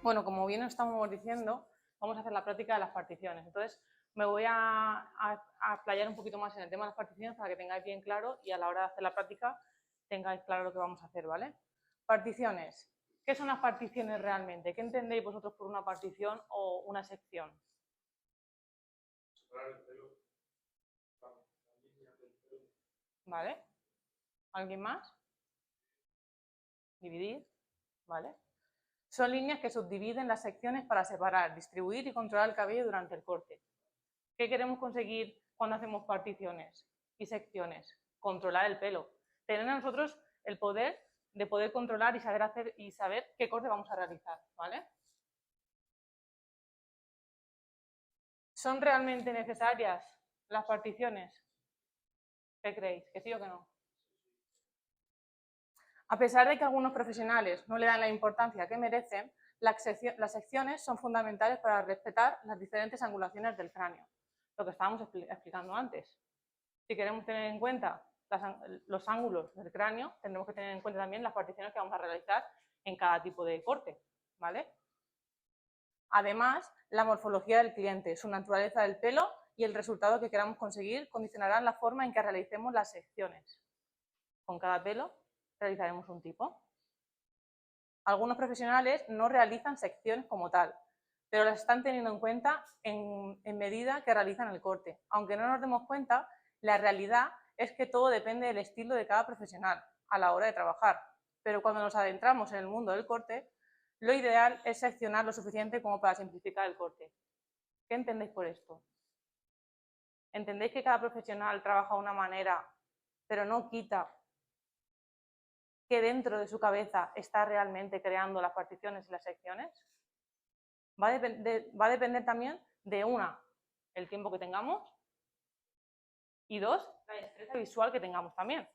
Bueno, como bien estamos diciendo, vamos a hacer la práctica de las particiones. Entonces, me voy a explayar un poquito más en el tema de las particiones para que tengáis bien claro y a la hora de hacer la práctica tengáis claro lo que vamos a hacer, ¿vale? Particiones. ¿Qué son las particiones realmente? ¿Qué entendéis vosotros por una partición o una sección? ¿Vale? ¿Alguien más? Dividir, ¿vale? Son líneas que subdividen las secciones para separar, distribuir y controlar el cabello durante el corte. ¿Qué queremos conseguir cuando hacemos particiones y secciones? Controlar el pelo. Tener a nosotros el poder de poder controlar y saber hacer y saber qué corte vamos a realizar, ¿vale? ¿Son realmente necesarias las particiones? ¿Qué creéis? ¿Que sí o que no? A pesar de que algunos profesionales no le dan la importancia que merecen, las secciones son fundamentales para respetar las diferentes angulaciones del cráneo, lo que estábamos explicando antes. Si queremos tener en cuenta los ángulos del cráneo, tendremos que tener en cuenta también las particiones que vamos a realizar en cada tipo de corte, ¿vale? Además, la morfología del cliente, su naturaleza del pelo y el resultado que queramos conseguir condicionarán la forma en que realicemos las secciones. Con cada pelo realizaremos un tipo. Algunos profesionales no realizan secciones como tal, pero las están teniendo en cuenta en medida que realizan el corte. Aunque no nos demos cuenta, la realidad es que todo depende del estilo de cada profesional a la hora de trabajar. Pero cuando nos adentramos en el mundo del corte, lo ideal es seccionar lo suficiente como para simplificar el corte. ¿Qué entendéis por esto? ¿Entendéis que cada profesional trabaja de una manera, pero no quita que dentro de su cabeza está realmente creando las particiones y las secciones? Va a depender también de una, el tiempo que tengamos y dos, la destreza visual que tengamos también.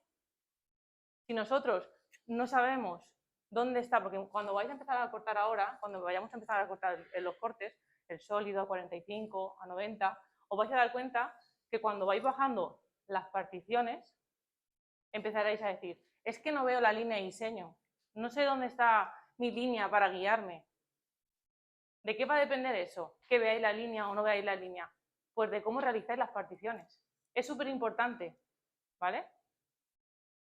Si nosotros no sabemos dónde está, porque cuando vais a empezar a cortar ahora, cuando vayamos a empezar a cortar en los cortes, el sólido a 45, a 90, os vais a dar cuenta que cuando vais bajando las particiones, empezaréis a decir, es que no veo la línea de diseño, no sé dónde está mi línea para guiarme. ¿De qué va a depender eso? Que veáis la línea o no veáis la línea. Pues de cómo realizáis las particiones. Es súper importante, ¿vale?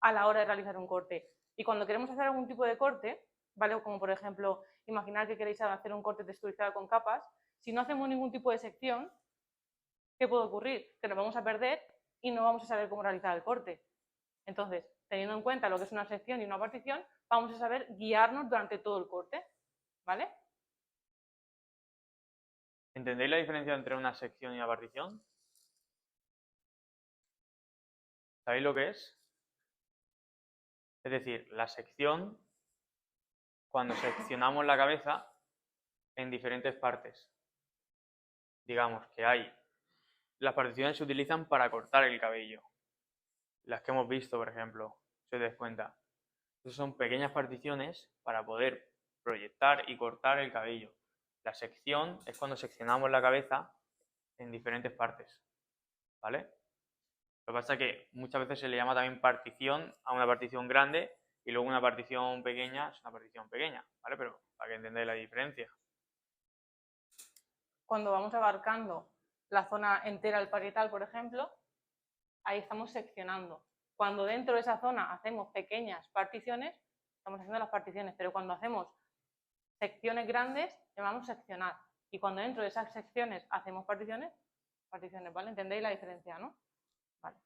A la hora de realizar un corte. Y cuando queremos hacer algún tipo de corte, ¿vale? Como por ejemplo, imaginar que queréis hacer un corte texturizado con capas, si no hacemos ningún tipo de sección, ¿qué puede ocurrir? Que nos vamos a perder y no vamos a saber cómo realizar el corte. Entonces, teniendo en cuenta lo que es una sección y una partición, vamos a saber guiarnos durante todo el corte, ¿vale? ¿Entendéis la diferencia entre una sección y una partición? ¿Sabéis lo que es? Es decir, la sección, cuando seccionamos la cabeza en diferentes partes. Digamos que hay... Las particiones se utilizan para cortar el cabello. Las que hemos visto, por ejemplo, si os dais cuenta. Esas son pequeñas particiones para poder proyectar y cortar el cabello. La sección es cuando seccionamos la cabeza en diferentes partes, ¿vale? Lo que pasa es que muchas veces se le llama también partición a una partición grande y luego una partición pequeña es una partición pequeña, ¿vale? Pero para que entendáis la diferencia. Cuando vamos abarcando la zona entera del parietal, por ejemplo, ahí estamos seccionando. Cuando dentro de esa zona hacemos pequeñas particiones, estamos haciendo las particiones, pero cuando hacemos secciones grandes, llamamos seccionar. Y cuando dentro de esas secciones hacemos particiones, ¿vale? ¿Entendéis la diferencia, no? Vale.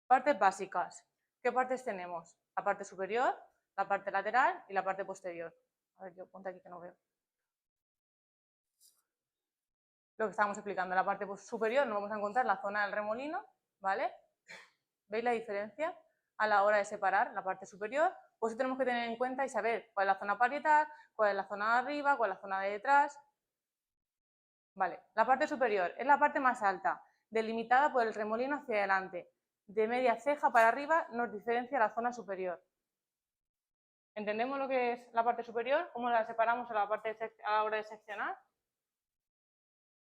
Partes básicas. ¿Qué partes tenemos? La parte superior, la parte lateral y la parte posterior. A ver, yo ponte aquí que no veo. Lo que estábamos explicando, la parte superior nos vamos a encontrar la zona del remolino, ¿vale? ¿Veis la diferencia? A la hora de separar la parte superior, pues tenemos que tener en cuenta y saber cuál es la zona parietal, cuál es la zona de arriba, cuál es la zona de detrás. Vale, la parte superior es la parte más alta, delimitada por el remolino hacia adelante. De media ceja para arriba nos diferencia la zona superior. ¿Entendemos lo que es la parte superior? ¿Cómo la separamos a la hora de seccionar?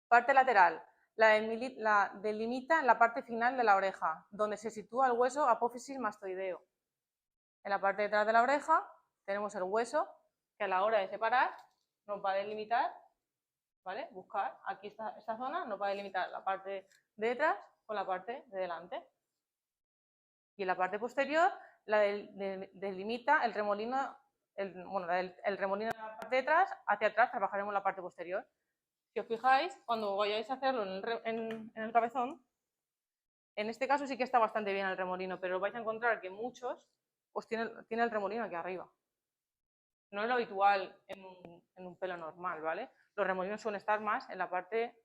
Parte lateral. La delimita en la parte final de la oreja, donde se sitúa el hueso apófisis mastoideo. En la parte de detrás de la oreja tenemos el hueso que a la hora de separar nos va a delimitar, ¿vale? Buscar aquí esta zona nos va a delimitar la parte de detrás con la parte de delante. Y en la parte posterior la delimita el remolino, el remolino de la parte de atrás, hacia atrás trabajaremos la parte posterior. Si os fijáis, cuando vayáis a hacerlo en el cabezón, en este caso sí que está bastante bien el remolino, pero vais a encontrar que muchos pues tiene el remolino aquí arriba. No es lo habitual en un pelo normal, ¿vale? Los remolinos suelen estar más en la parte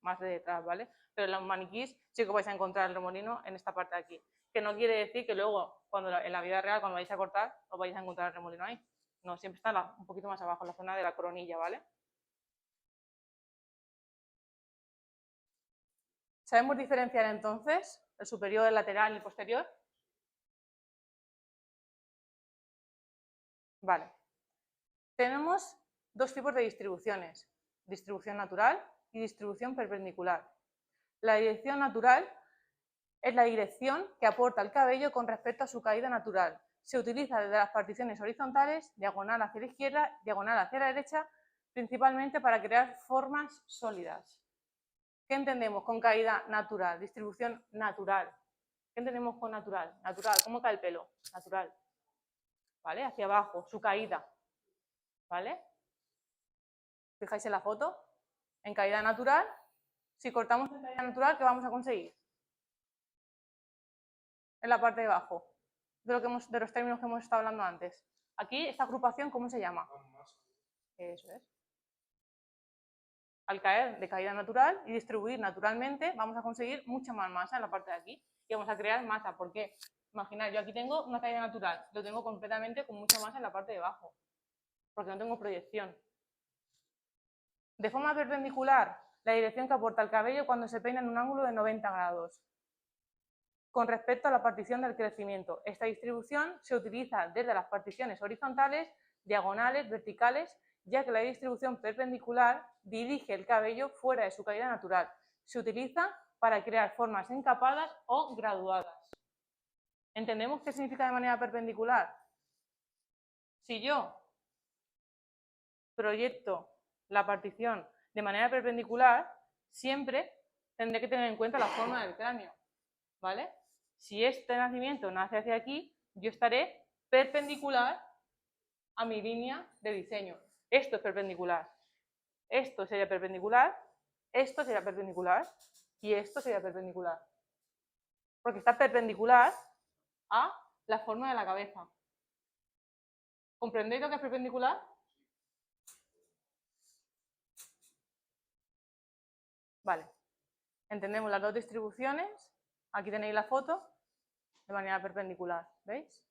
más de detrás, ¿vale? Pero en los maniquís sí que vais a encontrar el remolino en esta parte de aquí. Que no quiere decir que luego, en la vida real, cuando vais a cortar, os vais a encontrar el remolino ahí. No, siempre está un poquito más abajo, en la zona de la coronilla, ¿vale? ¿Sabemos diferenciar entonces el superior, el lateral y el posterior? Vale. Tenemos dos tipos de distribuciones, distribución natural y distribución perpendicular. La dirección natural es la dirección que aporta el cabello con respecto a su caída natural. Se utiliza desde las particiones horizontales, diagonal hacia la izquierda, diagonal hacia la derecha, principalmente para crear formas sólidas. ¿Qué entendemos con caída natural? Distribución natural. ¿Qué entendemos con natural? Natural, ¿cómo cae el pelo? Natural. ¿Vale? Hacia abajo, su caída. ¿Vale? Fijáis en la foto. En caída natural, si cortamos en caída natural, ¿qué vamos a conseguir? En la parte de abajo, de los términos que hemos estado hablando antes. Aquí, esta agrupación, ¿cómo se llama? Eso es. Al caer de caída natural y distribuir naturalmente, vamos a conseguir mucha más masa en la parte de aquí. Y vamos a crear masa. ¿Por qué? Imaginad, yo aquí tengo una caída natural, lo tengo completamente con mucha masa en la parte de abajo, porque no tengo proyección. De forma perpendicular, la dirección que aporta el cabello cuando se peina en un ángulo de 90 grados. Con respecto a la partición del crecimiento, esta distribución se utiliza desde las particiones horizontales, diagonales, verticales, ya que la distribución perpendicular dirige el cabello fuera de su caída natural. Se utiliza para crear formas encapadas o graduadas. ¿Entendemos qué significa de manera perpendicular? Si yo proyecto la partición de manera perpendicular, siempre tendré que tener en cuenta la forma del cráneo, ¿vale? Si este nacimiento nace hacia aquí, yo estaré perpendicular a mi línea de diseño. Esto es perpendicular. Esto sería perpendicular, esto sería perpendicular y esto sería perpendicular. Porque está perpendicular a la forma de la cabeza. ¿Comprendéis lo que es perpendicular? Vale. Entendemos las dos distribuciones. Aquí tenéis la foto de manera perpendicular. ¿Veis?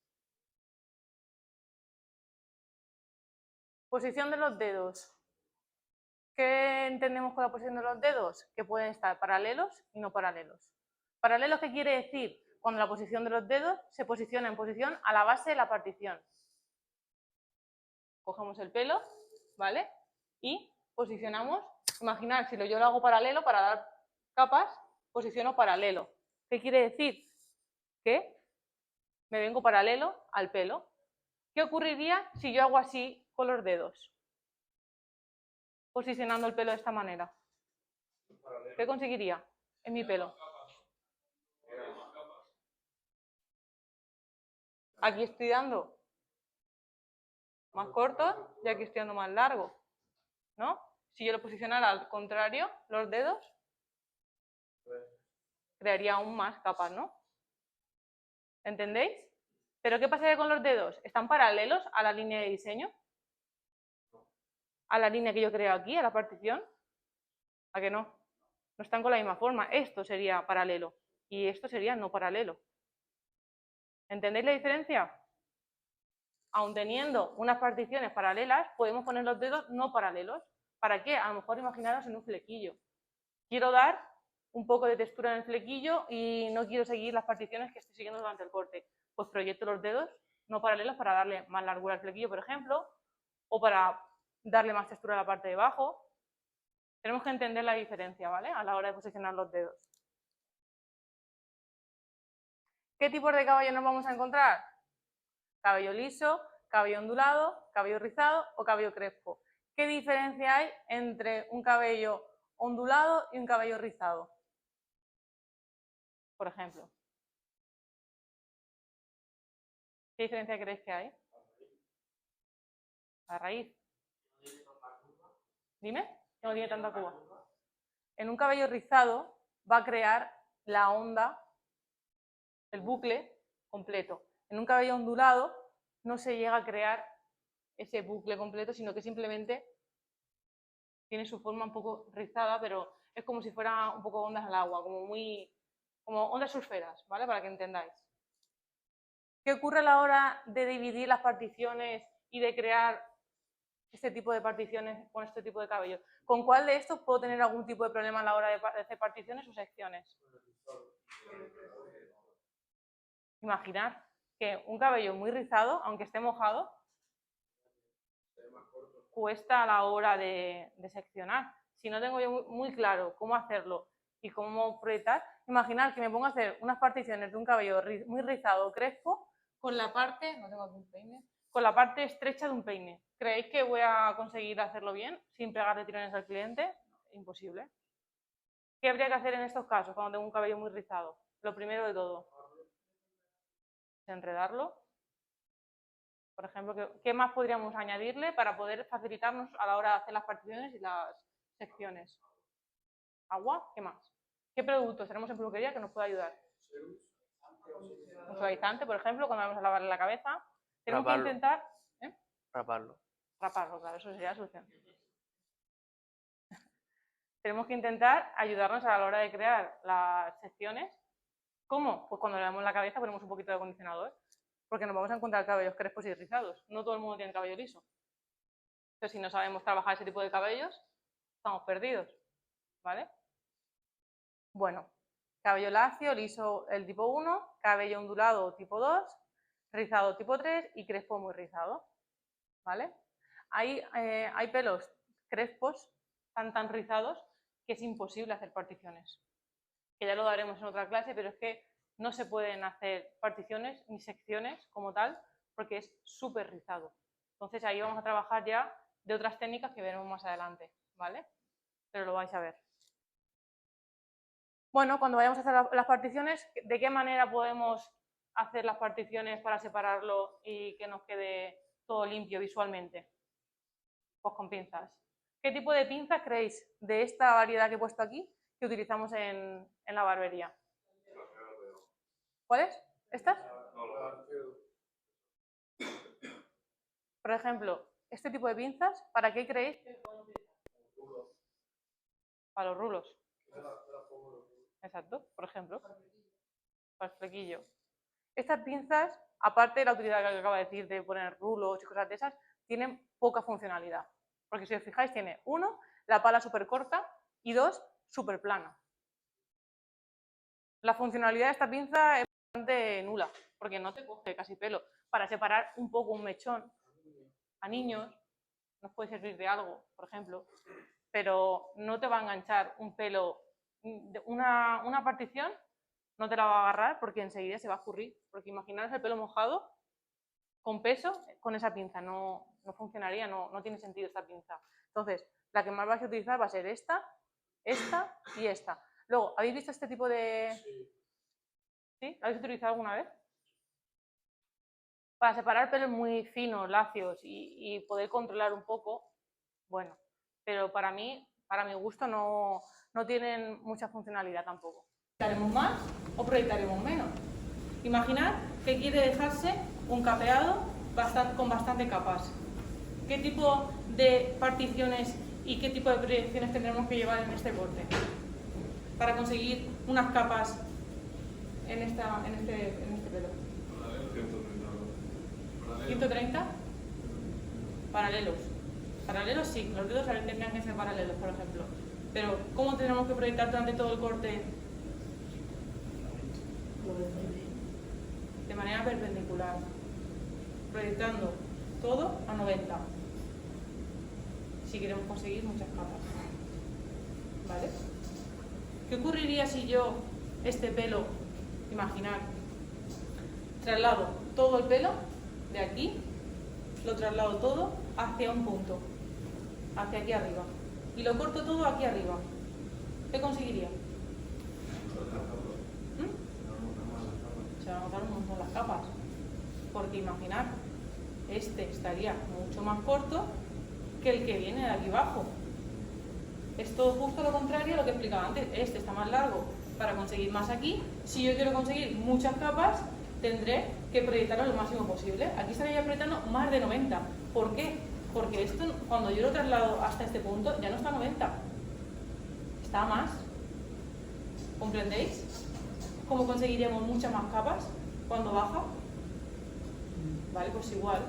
Posición de los dedos. ¿Qué entendemos con la posición de los dedos? Que pueden estar paralelos y no paralelos. ¿Paralelos qué quiere decir? Cuando la posición de los dedos se posiciona en posición a la base de la partición. Cogemos el pelo, ¿vale? Y posicionamos, imaginar, si yo lo hago paralelo para dar capas, posiciono paralelo. ¿Qué quiere decir? Que me vengo paralelo al pelo. ¿Qué ocurriría si yo hago así con los dedos? Posicionando el pelo de esta manera. ¿Qué conseguiría en mi pelo? Aquí estoy dando más corto y aquí estoy dando más largo, ¿no? Si yo lo posicionara al contrario, los dedos, crearía aún más capas, ¿no? ¿Entendéis? ¿Pero qué pasaría con los dedos? ¿Están paralelos a la línea de diseño? ¿A la línea que yo creo aquí, a la partición? ¿A que no? No están con la misma forma. Esto sería paralelo y esto sería no paralelo. ¿Entendéis la diferencia? Aun teniendo unas particiones paralelas, podemos poner los dedos no paralelos. ¿Para qué? A lo mejor imaginaros en un flequillo. Quiero dar un poco de textura en el flequillo y no quiero seguir las particiones que estoy siguiendo durante el corte. Pues proyecto los dedos no paralelos para darle más largura al flequillo, por ejemplo, o para darle más textura a la parte de abajo. Tenemos que entender la diferencia, ¿vale? A la hora de posicionar los dedos. ¿Qué tipos de cabello nos vamos a encontrar? Cabello liso, cabello ondulado, cabello rizado o cabello crespo. ¿Qué diferencia hay entre un cabello ondulado y un cabello rizado? Por ejemplo. ¿Qué diferencia creéis que hay? La raíz. Dime, que no tiene tanta curva. En un cabello rizado va a crear la onda, el bucle completo. En un cabello ondulado no se llega a crear ese bucle completo, sino que simplemente tiene su forma un poco rizada, pero es como si fuera un poco ondas al agua, como ondas surferas, ¿vale? Para que entendáis. ¿Qué ocurre a la hora de dividir las particiones y de crear este tipo de particiones con este tipo de cabello? ¿Con cuál de estos puedo tener algún tipo de problema a la hora de hacer particiones o secciones? Imaginar que un cabello muy rizado, aunque esté mojado, cuesta a la hora de seccionar. Si no tengo yo muy claro cómo hacerlo y cómo proyectar, imaginar que me pongo a hacer unas particiones de un cabello muy rizado o crespo con la parte, no tengo aquí un peine, con la parte estrecha de un peine. ¿Creéis que voy a conseguir hacerlo bien sin pegarle tirones al cliente? Imposible. ¿Qué habría que hacer en estos casos cuando tengo un cabello muy rizado? Lo primero de todo, enredarlo. Por ejemplo, ¿qué más podríamos añadirle para poder facilitarnos a la hora de hacer las particiones y las secciones? ¿Agua? ¿Qué más? ¿Qué productos tenemos en peluquería que nos pueda ayudar? Un suavizante, por ejemplo, cuando vamos a lavarle la cabeza. Tenemos que intentar... Raparlo, claro, eso sería la solución. Tenemos que intentar ayudarnos a la hora de crear las secciones. ¿Cómo? Pues cuando le lavamos la cabeza ponemos un poquito de acondicionador, porque nos vamos a encontrar cabellos crespos y rizados. No todo el mundo tiene cabello liso. Entonces, si no sabemos trabajar ese tipo de cabellos, estamos perdidos, ¿vale? Bueno, cabello lacio, liso el tipo 1, cabello ondulado tipo 2, rizado tipo 3 y crespo muy rizado, ¿vale? Hay pelos crespos tan rizados que es imposible hacer particiones, que ya lo daremos en otra clase, pero es que no se pueden hacer particiones ni secciones como tal porque es súper rizado. Entonces ahí vamos a trabajar ya de otras técnicas que veremos más adelante, ¿vale? Pero lo vais a ver. Bueno, cuando vayamos a hacer las particiones, ¿de qué manera podemos hacer las particiones para separarlo y que nos quede todo limpio visualmente? Pues con pinzas. ¿Qué tipo de pinzas creéis de esta variedad que he puesto aquí que utilizamos en la barbería? ¿Cuáles? ¿Estas? Por ejemplo, este tipo de pinzas, ¿para qué creéis? Para los rulos. Exacto, por ejemplo. Para el flequillo. Estas pinzas, aparte de la utilidad que acaba de decir de poner rulos y cosas de esas, tienen poca funcionalidad. Porque si os fijáis, tiene 1, la pala súper corta y 2, súper plana. La funcionalidad de esta pinza es bastante nula, porque no te coge casi pelo. Para separar un poco un mechón a niños, nos puede servir de algo, por ejemplo, pero no te va a enganchar un pelo, una partición no te la va a agarrar porque enseguida se va a escurrir, porque imaginaros el pelo mojado con peso, con esa pinza, no funcionaría, no tiene sentido esta pinza. Entonces, la que más vais a utilizar va a ser esta y esta. Luego, ¿habéis visto este tipo de...? ¿Sí? ¿La habéis utilizado alguna vez? Para separar pelos muy finos, lacios y poder controlar un poco, bueno, pero para mi gusto no tienen mucha funcionalidad tampoco. ¿Proyectaremos más o proyectaremos menos? Imaginad que quiere dejarse un capeado con bastante capas. ¿Qué tipo de particiones y qué tipo de proyecciones tendremos que llevar en este corte para conseguir unas capas en este pelo? 130 paralelos. Paralelos sí, los dedos tendrían que ser paralelos, por ejemplo. Pero ¿cómo tenemos que proyectar durante todo el corte? De manera perpendicular, proyectando todo a 90, si queremos conseguir muchas capas, ¿vale? ¿Qué ocurriría si yo este pelo, imaginar, traslado todo el pelo de aquí, lo traslado todo hacia un punto, hacia aquí arriba y lo corto todo aquí arriba, ¿qué conseguiría? Se van a notar un montón las capas, porque imaginar, este estaría mucho más corto que el que viene de aquí abajo. Es todo justo lo contrario a lo que explicaba antes. Este está más largo para conseguir más aquí. Si yo quiero conseguir muchas capas, tendré que proyectarlo lo máximo posible. Aquí estaría proyectando más de 90. ¿Por qué? Porque esto, cuando yo lo traslado hasta este punto, ya no está a 90. Está a más. ¿Comprendéis? ¿Cómo conseguiríamos muchas más capas cuando baja? Vale, pues igual.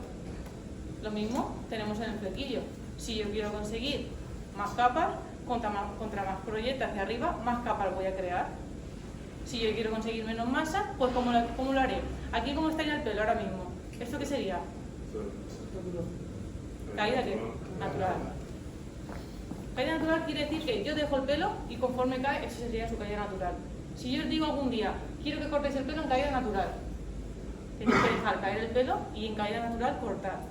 Lo mismo tenemos en el flequillo. Si yo quiero conseguir más capas, contra más proyecta hacia arriba, más capas voy a crear. Si yo quiero conseguir menos masa, pues ¿cómo lo haré? Aquí, ¿cómo estaría el pelo ahora mismo? ¿Esto qué sería? Caída ¿qué? Natural. Caída natural quiere decir que yo dejo el pelo y conforme cae, eso sería su caída natural. Si yo os digo algún día, quiero que cortéis el pelo en caída natural, tenéis que dejar caer el pelo y en caída natural cortar.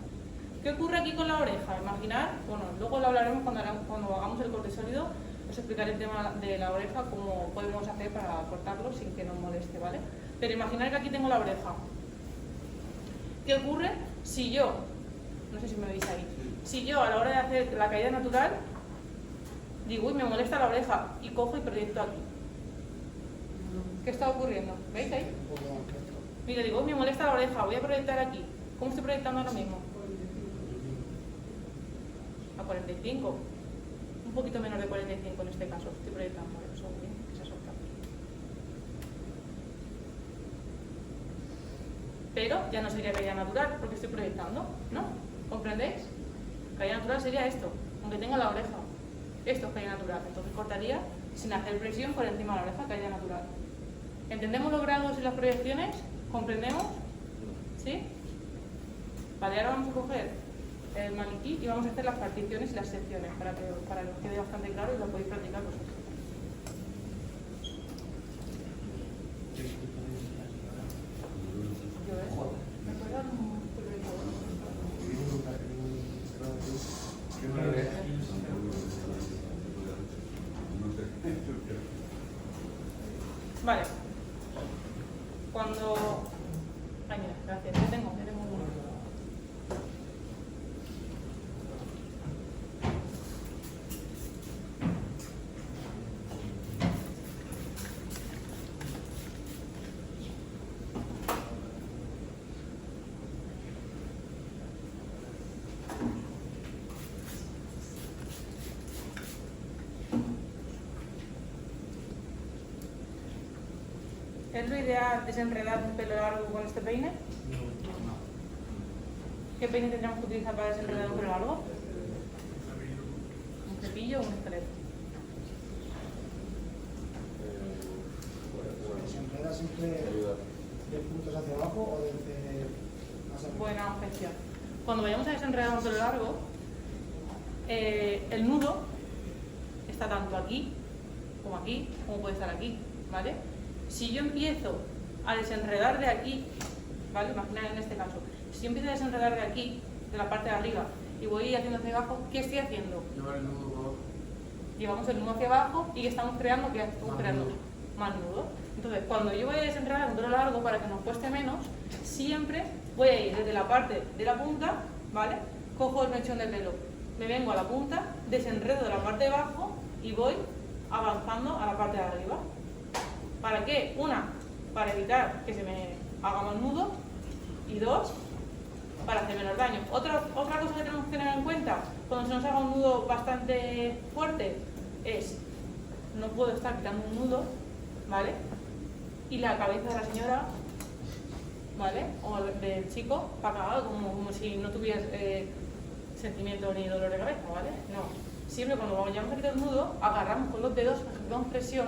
¿Qué ocurre aquí con la oreja? Imaginar, bueno, luego lo hablaremos cuando hagamos el corte sólido, os explicaré el tema de la oreja, cómo podemos hacer para cortarlo sin que nos moleste, ¿vale? Pero imaginar que aquí tengo la oreja. ¿Qué ocurre si yo, no sé si me veis ahí, si yo a la hora de hacer la caída natural, digo, uy, me molesta la oreja, y cojo y proyecto aquí? ¿Qué está ocurriendo? ¿Veis ahí? Mira, digo, uy, me molesta la oreja, voy a proyectar aquí. ¿Cómo estoy proyectando ahora mismo? A 45. Un poquito menos de 45 en este caso. Estoy proyectando. Eso bien, que se solta. Pero ya no sería caída natural porque estoy proyectando, ¿no? ¿Comprendéis? Caída natural sería esto, aunque tenga la oreja. Esto es caída natural. Entonces cortaría sin hacer presión por encima de la oreja, caída natural. ¿Entendemos los grados y las proyecciones? ¿Comprendemos? ¿Sí? Vale, ahora vamos a coger el maniquí y vamos a hacer las particiones y las secciones para que os quede bastante claro y lo podéis practicar vosotros. ¿Me puedes dar un Vale. Cuando... Ay, mira, gracias. Ya tengo un momento. ¿Es lo ideal desenredar un pelo largo con este peine? No. ¿Qué peine tendríamos que utilizar para desenredar un pelo largo? ¿Un cepillo o un esqueleto? ¿Desenreda siempre de puntos hacia abajo o desde más arriba? Buena objeción. Cuando vayamos a desenredar un pelo largo, el nudo está tanto aquí, como puede estar aquí, ¿vale? Si yo empiezo a desenredar de aquí, ¿vale? Imaginad en este caso, si yo empiezo a desenredar de aquí, de la parte de arriba, y voy haciendo hacia abajo, ¿qué estoy haciendo? Llevar el nudo abajo. Llevamos el nudo hacia abajo y ¿qué estamos creando? ¿Qué estamos creando? Más nudo. Entonces, cuando yo voy a desenredar un pelo largo para que nos cueste menos, siempre voy a ir desde la parte de la punta, ¿vale? Cojo el mechón de pelo, me vengo a la punta, desenredo de la parte de abajo y voy avanzando a la parte de arriba. ¿Para qué? Una, para evitar que se me haga más nudo, y dos, para hacer menos daño. Otra cosa que tenemos que tener en cuenta cuando se nos haga un nudo bastante fuerte es, no puedo estar quitando un nudo, ¿vale? Y la cabeza de la señora, ¿vale? O del chico, para acá, como si no tuvieras sentimiento ni dolor de cabeza, ¿vale? No. Siempre cuando vayamos a quitar un nudo, agarramos con los dedos, hacemos presión,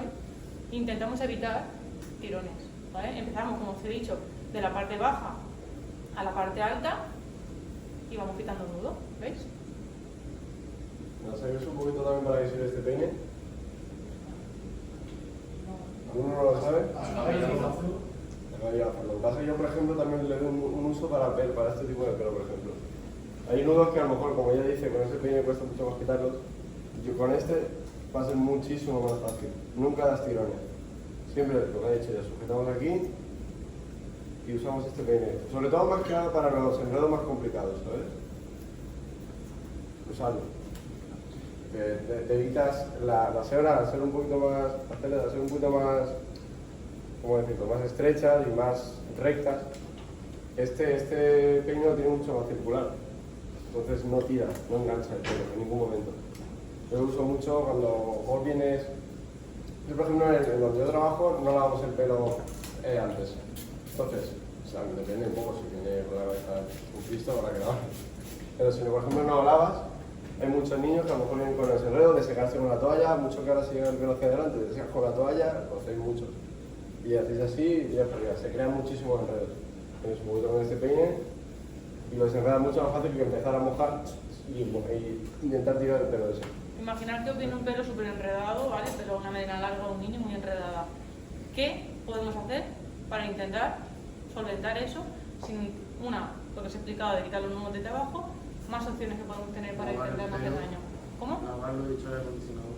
intentamos evitar tirones, ¿vale? Empezamos, como os he dicho, de la parte baja a la parte alta y vamos quitando el nudo, ¿veis? ¿Me sabes un poquito también para que sirve este peine? ¿Alguno no lo sabe? Lo que pasa es que yo, por ejemplo, también le doy un uso para este tipo de pelo, por ejemplo. Hay nudos que a lo mejor, como ella dice, con ese peine cuesta mucho más quitarlos. Yo con este va a ser muchísimo más fácil. Nunca das tirones. Siempre lo que ha dicho ya, sujetamos aquí y usamos este peine. Sobre todo más que nada para los enredos más complicados, ¿sabes? Usarlo. Te evitas las hebras al ser un poquito más, al ser un poquito más, ¿cómo decirlo?, más estrechas y más rectas. Este peine lo tiene mucho más circular. Entonces no tira, no engancha el pelo en ningún momento. Yo lo uso mucho cuando vos vienes. Yo, por ejemplo, en donde yo trabajo no lavamos el pelo antes. Entonces, o sea, depende un poco si viene con la cabeza un Cristo para que lavar. Pero si, por ejemplo, no lo lavas, hay muchos niños que a lo mejor vienen con el enredo de secarse con la toalla, mucho que ahora si llegan el pelo hacia adelante, te secas con la toalla, conocéis muchos. Y hacéis así y ya se crean muchísimos enredos. Tienes un poquito con este peine y lo desenreda mucho más fácil que empezar a mojar y intentar tirar el pelo de ese. Imaginar que os viene un pelo súper enredado, ¿vale? Pero una melena larga o un niño muy enredada. ¿Qué podemos hacer para intentar solventar eso sin, lo que os he explicado de quitar los nudos desde abajo, más opciones que podemos tener para intentar no hacer daño? ¿Cómo? Lavarlo y echar acondicionador.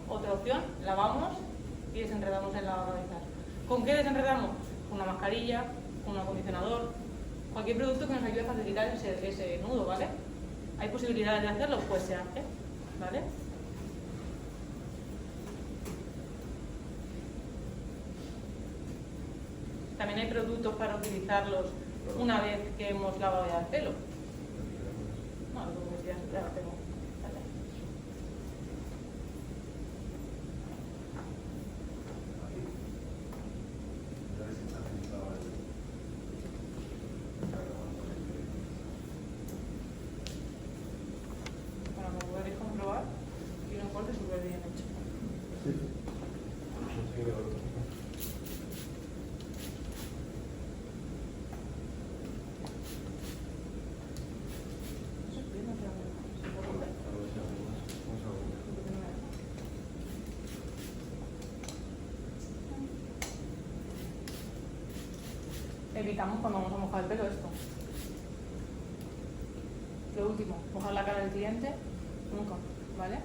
Otra opción, lavamos y desenredamos el lavavajillas. ¿Con qué desenredamos? Con una mascarilla, con un acondicionador, cualquier producto que nos ayude a facilitar ese nudo, ¿vale? ¿Hay posibilidades de hacerlo? Pues se hace, ¿vale? También hay productos para utilizarlos una vez que hemos lavado ya el pelo. No, lo que ya lo tengo. Vale. Bueno, como podréis comprobar, tiene un corte súper bien hecho. Evitamos cuando vamos a mojar el pelo esto. Lo último, mojar la cara del cliente, nunca, ¿vale?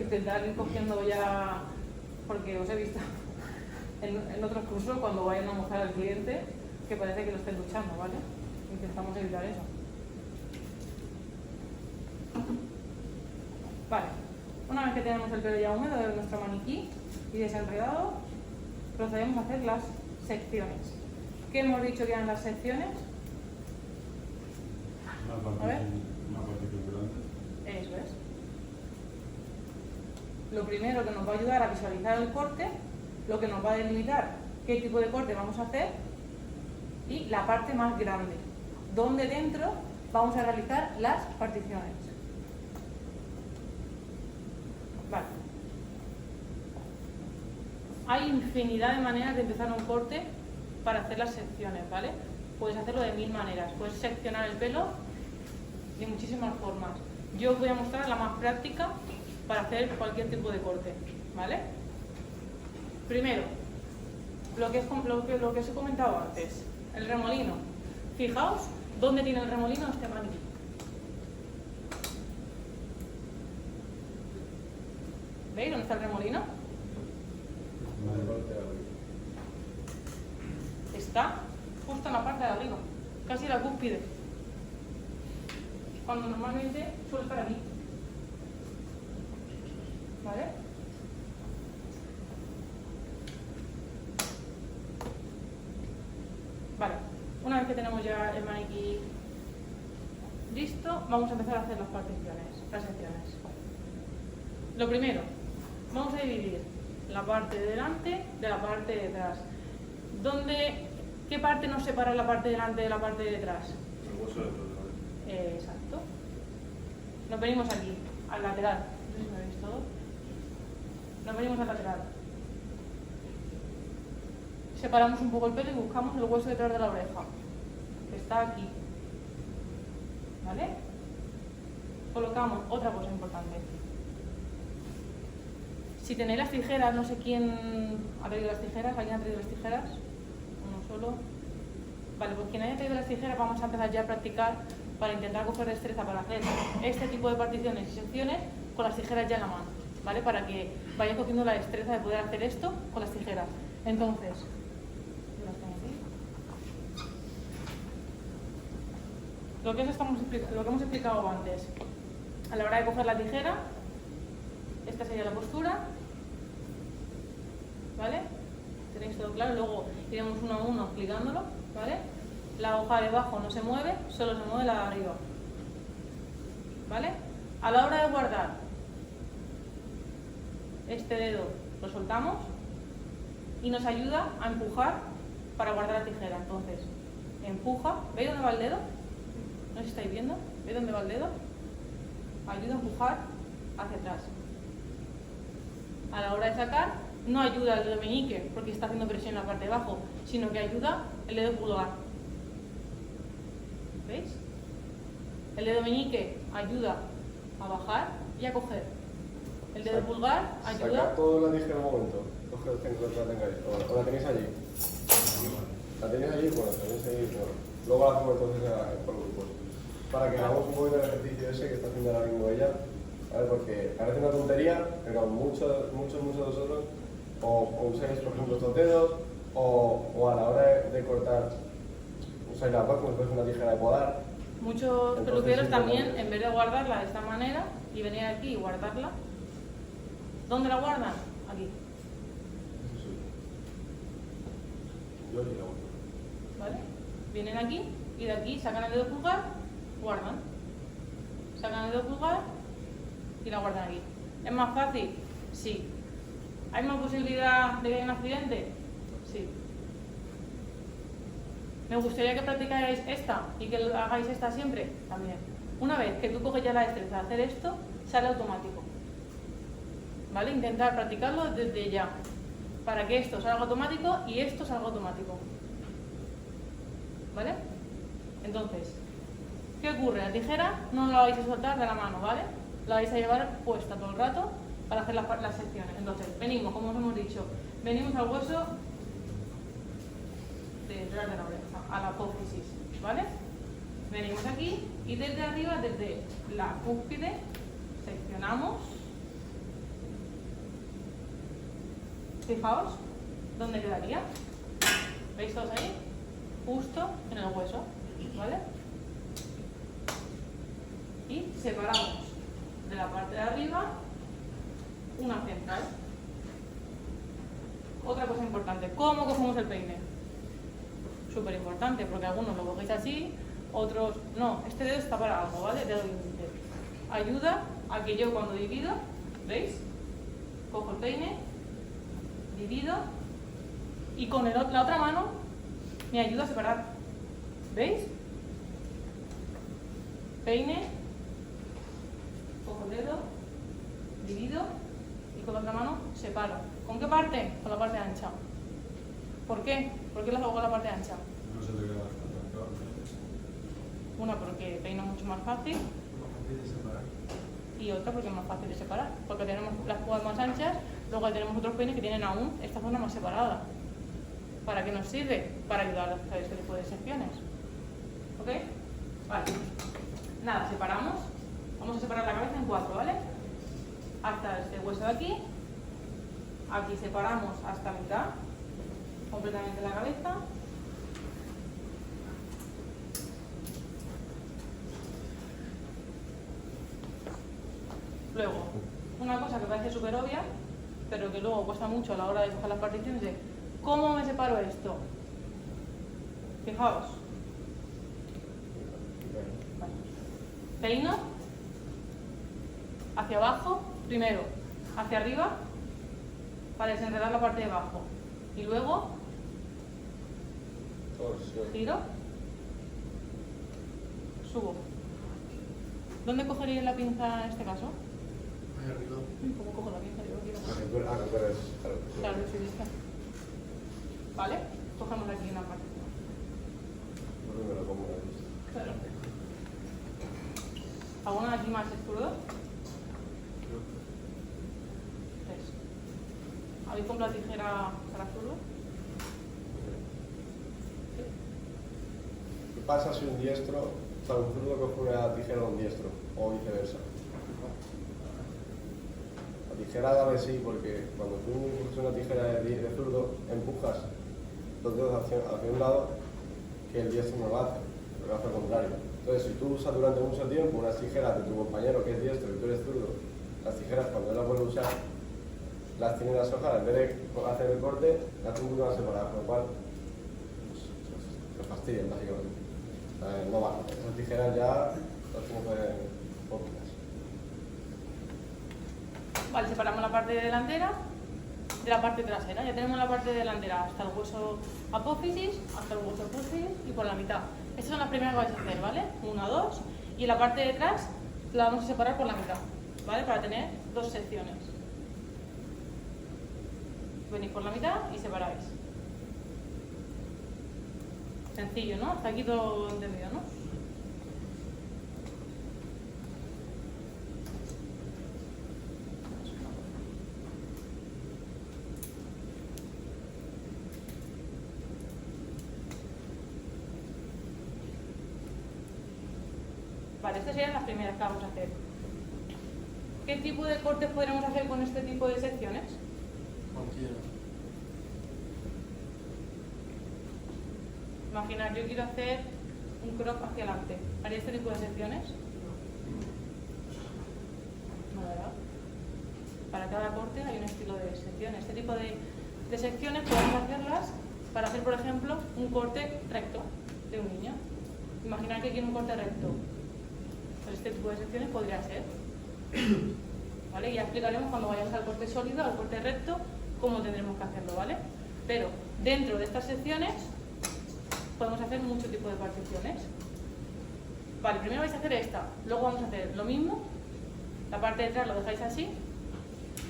Intentar ir cogiendo ya, porque os he visto en otros cursos cuando vayan a mojar al cliente que parece que lo estén duchando, ¿vale? Intentamos evitar eso. Vale, una vez que tenemos el pelo ya húmedo de nuestro maniquí y desenredado, procedemos a hacer las secciones. ¿Qué hemos dicho que eran las secciones? A ver. Eso es. Lo primero que nos va a ayudar a visualizar el corte, lo que nos va a delimitar qué tipo de corte vamos a hacer y la parte más grande, donde dentro vamos a realizar las particiones. Vale. Hay infinidad de maneras de empezar un corte para hacer las secciones, ¿vale? Puedes hacerlo de 1000 maneras. Puedes seccionar el pelo de muchísimas formas. Yo os voy a mostrar la más práctica para hacer cualquier tipo de corte, ¿vale? Primero, lo que os he comentado antes, el remolino. Fijaos dónde tiene el remolino este maniquí. ¿Veis dónde está el remolino? Está justo en la parte de arriba, casi la cúspide, cuando normalmente suele estar aquí, ¿vale? Vale, una vez que tenemos ya el maniquí listo, vamos a empezar a hacer las particiones, las secciones. Lo primero, vamos a dividir la parte de delante de la parte de detrás. ¿Qué parte nos separa la parte de delante de la parte de detrás? El hueso de detrás. Exacto. Nos venimos aquí, al lateral. No sé si me veis todo. Nos venimos al lateral. Separamos un poco el pelo y buscamos el hueso detrás de la oreja, que está aquí. ¿Vale? Colocamos otra cosa importante. Si tenéis las tijeras, no sé quién ha traído las tijeras, ¿alguien ha traído las tijeras? Uno solo. Vale, pues quien haya traído las tijeras vamos a empezar ya a practicar para intentar coger destreza para hacer este tipo de particiones y secciones con las tijeras ya en la mano, ¿vale? Para que vayas cogiendo la destreza de poder hacer esto con las tijeras. Entonces, las tengo aquí. Lo que hemos explicado antes, a la hora de coger la tijera, esta sería la postura, ¿vale? Tenéis todo claro, luego iremos uno a uno explicándolo, ¿vale? La hoja de abajo no se mueve, solo se mueve la de arriba, ¿vale? A la hora de guardar, este dedo lo soltamos y nos ayuda a empujar para guardar la tijera. Entonces, empuja, ¿veis dónde va el dedo? No sé si estáis viendo, ¿veis dónde va el dedo? Ayuda a empujar hacia atrás. A la hora de sacar, no ayuda el dedo meñique porque está haciendo presión en la parte de abajo, sino que ayuda el dedo pulgar. ¿Veis? El dedo meñique ayuda a bajar y a coger. El dedo pulgar ayuda... Sacar todo la tijera un momento. Coge el centro que la tengáis. O la tenéis allí. ¿La tenéis allí? Bueno, la tenéis allí. Bueno. Luego la hacemos entonces por grupos. Para que hagamos un poquito el ejercicio ese que está haciendo ahora mismo ella. ¿Vale? Porque parece una tontería, pero muchos de vosotros o usáis, por ejemplo, estos dedos o a la hora de cortar usáis las dos como si fuese una tijera de podar. Muchos peluqueros también, en vez de guardarla de esta manera y venir aquí y guardarla, ¿dónde la guardan? Aquí. Yo aquí la guardo. ¿Vale? Vienen aquí y de aquí sacan el dedo pulgar, guardan. Sacan el dedo pulgar y la guardan aquí. ¿Es más fácil? Sí. ¿Hay más posibilidad de que haya un accidente? Sí. ¿Me gustaría que practicáis esta y que hagáis esta siempre? También. Una vez que tú coges ya la destreza de hacer esto, sale automático. ¿Vale? Intentar practicarlo desde ya. Para que esto salga automático y esto salga automático. ¿Vale? Entonces, ¿qué ocurre? La tijera no la vais a soltar de la mano, ¿vale? La vais a llevar puesta todo el rato para hacer las secciones. Entonces, venimos, como os hemos dicho, venimos al hueso detrás de la oreja, a la apófisis, ¿vale? Venimos aquí y desde arriba, desde la cúspide, seccionamos. Fijaos, ¿dónde quedaría? ¿Veis todos ahí? Justo en el hueso, ¿vale? Y separamos de la parte de arriba una central. Otra cosa importante, ¿cómo cogemos el peine? Súper importante, porque algunos lo cogéis así, otros no. Este dedo está para algo, ¿vale? Dedo índice. Ayuda a que yo cuando divido, ¿veis? Cojo el peine, divido y con la otra mano me ayuda a separar. ¿Veis? Peine, cojo el dedo, divido y con la otra mano separo. ¿Con qué parte? Con la parte ancha. ¿Por qué? ¿Por qué lo hago con la parte ancha? No se te queda bastante. Una porque peino mucho más fácil y otra porque es más fácil de separar. Porque tenemos las púas más anchas, luego tenemos otros peines que tienen aún esta zona más separada. ¿Para qué nos sirve? Para ayudar a hacer este tipo de secciones. ¿Ok? Vale. Nada, separamos. Vamos a separar la cabeza en 4, ¿vale? Hasta este hueso de aquí. Aquí separamos hasta mitad, completamente la cabeza. Luego, una cosa que parece súper obvia, pero que luego cuesta mucho a la hora de coger las particiones es ¿cómo me separo esto? Fijaos. Vale. Peino hacia abajo, primero hacia arriba para desenredar la parte de abajo y luego giro, subo. ¿Dónde cogería la pinza en este caso? Ahí arriba. ¿Cómo cojo la pinza? Yo quiero... Claro, Claro, soy lista. ¿Vale? Cogemos aquí una parte. Claro. ¿Alguna aquí más escrudo? 3. ¿Habéis comprado tijera para zurdo? ¿Qué pasa si un diestro O sea, un zurdo coge una tijera de un diestro, o viceversa. La tijera vale sí, porque cuando tú coges una tijera de zurdo, empujas los dedos hacia un lado que el diestro no lo hace, lo hace al contrario. Entonces, si tú usas durante mucho tiempo unas tijeras de tu compañero que es diestro y tú eres zurdo, las tijeras cuando él las vuelve a usar, las tiene las hojas, en vez de hacer el corte, las hacen un poquito más separadas, con lo cual los fastidian básicamente. No vale, esas tijeras ya las tenemos en ópticas. Vale, separamos la parte delantera de la parte trasera. Ya tenemos la parte delantera hasta el hueso apófisis, hasta el hueso epífisis y por la mitad. Estas son las primeras que vais a hacer, ¿vale? 1, 2. Y la parte de atrás la vamos a separar por la mitad, ¿vale? Para tener 2 secciones. Venís por la mitad y separáis. Sencillo, ¿no? Hasta aquí todo entendido, ¿no? Vale, estas serían las primeras que vamos a hacer. ¿Qué tipo de cortes podremos hacer con este tipo de secciones? Cualquiera. Imaginar, yo quiero hacer un crop hacia adelante. ¿Haría este tipo de secciones? No, ¿verdad? Para cada corte hay un estilo de secciones. Este tipo de secciones podemos hacerlas para hacer, por ejemplo, un corte recto de un niño. Imaginar que quiero un corte recto. Pues este tipo de secciones podría ser. ¿Vale? Ya explicaremos cuando vayamos al corte sólido, al corte recto, cómo tendremos que hacerlo, ¿vale? Pero dentro de estas secciones podemos hacer mucho tipo de particiones. Vale, primero vais a hacer esta, luego vamos a hacer lo mismo, la parte de atrás lo dejáis así,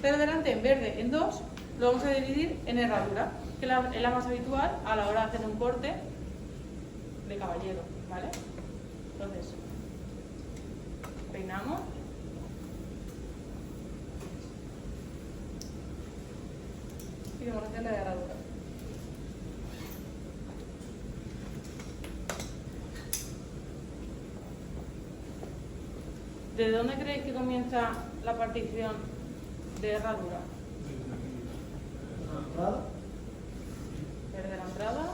pero delante en vez de en 2 lo vamos a dividir en herradura, que es la más habitual a la hora de hacer un corte de caballero, ¿vale? Entonces, peinamos. Y vamos a hacer la herradura. ¿De dónde creéis que comienza la partición de herradura? Desde la entrada.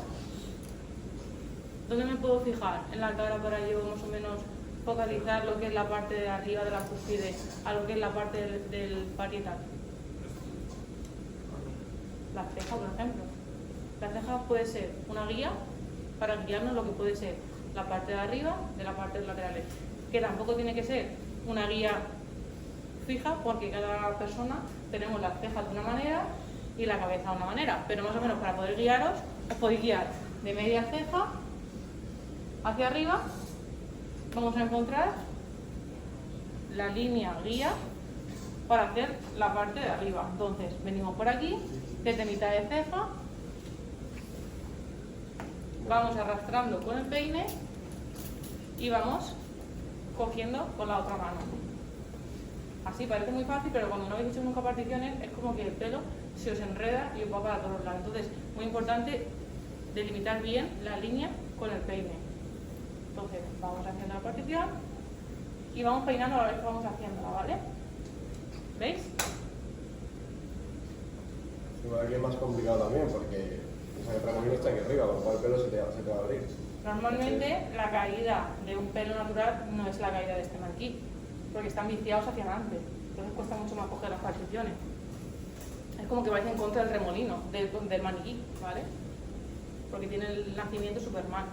¿Dónde me puedo fijar en la cara para yo más o menos focalizar lo que es la parte de arriba de la cúspide a lo que es la parte del parietal? La ceja, por ejemplo. La ceja puede ser una guía para guiarnos lo que puede ser la parte de arriba de la parte laterales, que tampoco tiene que ser una guía fija porque cada persona tenemos las cejas de una manera y la cabeza de una manera, pero más o menos para poder guiaros os podéis guiar de media ceja hacia arriba. Vamos a encontrar la línea guía para hacer la parte de arriba. Entonces venimos por aquí desde mitad de ceja, vamos arrastrando con el peine y vamos cogiendo con la otra mano. Así parece muy fácil, pero cuando no habéis hecho nunca particiones es como que el pelo se os enreda y os va para todos lados. Entonces, muy importante delimitar bien la línea con el peine. Entonces, vamos haciendo la partición y vamos peinando a la vez que vamos haciéndola, ¿vale? ¿Veis? Igual aquí es más complicado también porque el remolino está aquí arriba, con lo cual el pelo se te va a abrir. Normalmente la caída de un pelo natural no es la caída de este maniquí, porque están viciados hacia adelante, entonces cuesta mucho más coger las particiones. Es como que vais en contra del remolino del maniquí, ¿vale? Porque tiene el nacimiento súper mal.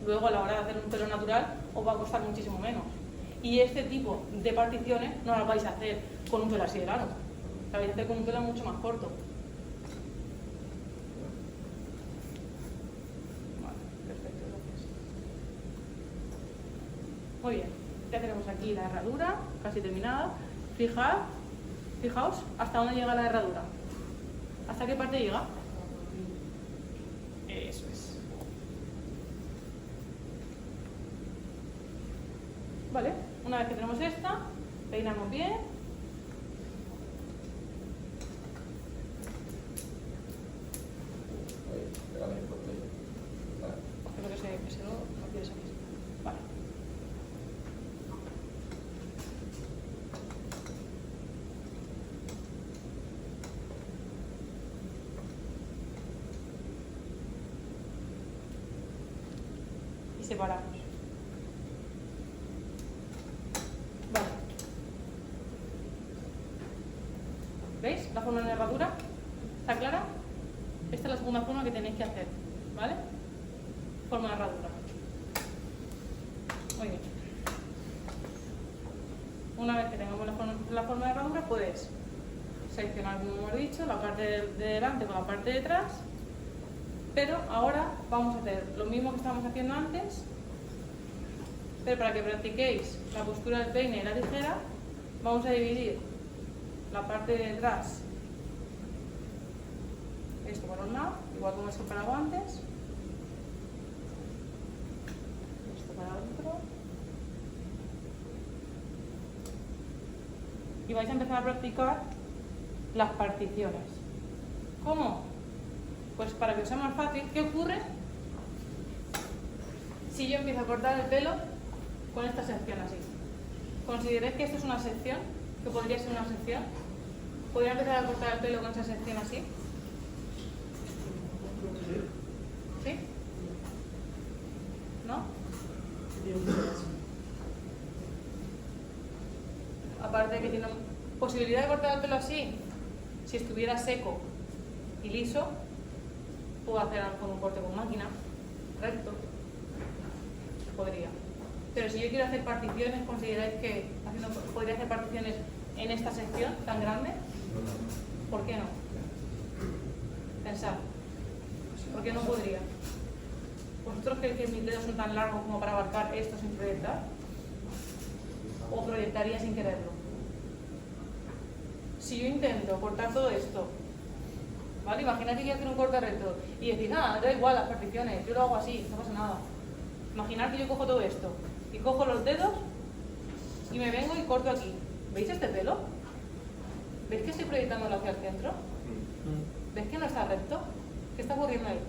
Luego a la hora de hacer un pelo natural os va a costar muchísimo menos. Y este tipo de particiones no las vais a hacer con un pelo así de largo, la vais a hacer con un pelo mucho más corto. Muy bien, ya tenemos aquí la herradura casi terminada. Fijaos hasta dónde llega la herradura. ¿Hasta qué parte llega? Eso es. Vale, una vez que tenemos esta, peinamos bien. Espero que se lo quieres aquí. Vale. separamos. Vale. ¿Veis la forma de herradura? ¿Está clara? Esta es la segunda forma que tenéis que hacer, ¿vale? Forma de herradura. Muy bien. Una vez que tengamos la forma de herradura, puedes seleccionar, como hemos dicho, la parte de delante con la parte de atrás, pero ahora vamos a hacer lo mismo que estábamos haciendo antes, pero para que practiquéis la postura del peine y la tijera, vamos a dividir la parte de detrás, esto por un lado, igual como he separado antes, esto para otro, y vais a empezar a practicar las particiones. ¿Cómo? Pues para que os sea más fácil, ¿qué ocurre si yo empiezo a cortar el pelo con esta sección así? ¿Consideráis que esto es una sección? ¿Que podría ser una sección? ¿Podría empezar a cortar el pelo con esa sección así? ¿Sí? ¿No? Aparte de que tiene posibilidad de cortar el pelo así, si estuviera seco y liso, puedo hacer con un corte con máquina, recto, podría. Pero si yo quiero hacer particiones, ¿consideráis que podría hacer particiones en esta sección tan grande? ¿Por qué no? Pensad, ¿por qué no podría? ¿Vosotros creéis que mis dedos son tan largos como para abarcar esto sin proyectar? ¿O proyectaría sin quererlo? Si yo intento cortar todo esto, ¿vale? Imaginad que quiero hacer un corte recto y decís, nada, da igual las particiones, yo lo hago así, no pasa nada. Imaginad que yo cojo todo esto y cojo los dedos y me vengo y corto aquí. ¿Veis este pelo? ¿Veis que estoy proyectándolo hacia el centro? ¿Veis que no está recto? ¿Qué está ocurriendo ahí?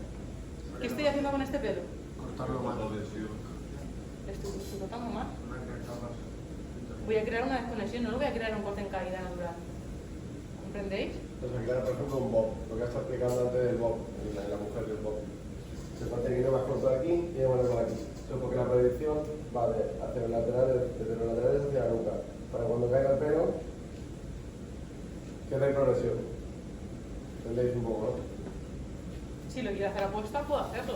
¿Qué estoy haciendo con este pelo? Cortarlo más. Estoy cortando más. Voy a crear una desconexión, no lo voy a crear un corte en caída natural. ¿Comprendéis? Pues aquí, por ejemplo, un bob, lo que está explicando antes del bob, la mujer del bob. Se parte que viene más corto de aquí y viene por aquí. Eso porque la proyección va hacia los laterales, desde los laterales hacia la nuca. Para cuando caiga el pelo, queda en progresión. ¿Entendéis un poco, no? Si lo quiero hacer apuesta, puedo hacerlo.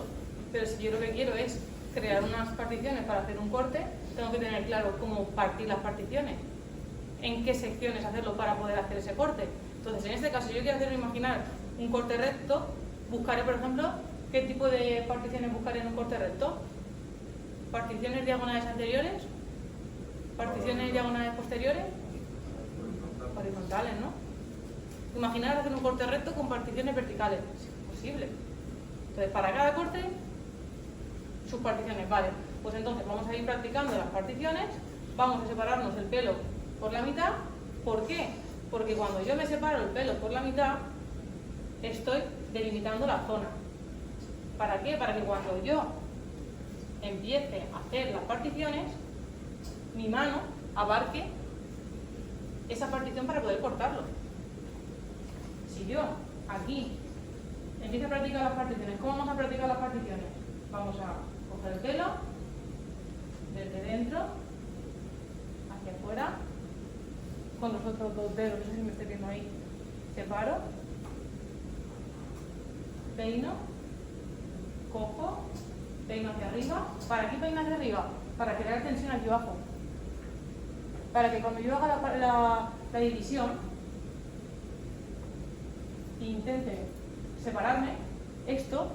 Pero si yo lo que quiero es crear unas particiones para hacer un corte, tengo que tener claro cómo partir las particiones, en qué secciones hacerlo para poder hacer ese corte. Entonces, en este caso, si yo quiero imaginar un corte recto, buscaré, por ejemplo, ¿qué tipo de particiones buscaré en un corte recto? ¿Particiones diagonales anteriores? ¿Particiones diagonales posteriores? Horizontales, ¿no? Imaginar hacer un corte recto con particiones verticales. Es posible. Entonces, para cada corte, sus particiones. Vale, pues entonces vamos a ir practicando las particiones, vamos a separarnos el pelo por la mitad. ¿Por qué? Porque cuando yo me separo el pelo por la mitad, estoy delimitando la zona. ¿Para qué? Para que cuando yo empiece a hacer las particiones, mi mano abarque esa partición para poder cortarlo. Si yo aquí empiezo a practicar las particiones, ¿cómo vamos a practicar las particiones? Vamos a coger el pelo desde dentro hacia afuera, con los otros dos dedos, no sé si me estoy viendo ahí, separo, peino, cojo, peino hacia arriba. ¿Para qué peino hacia arriba? Para crear tensión aquí abajo. Para que cuando yo haga la división e intente separarme, esto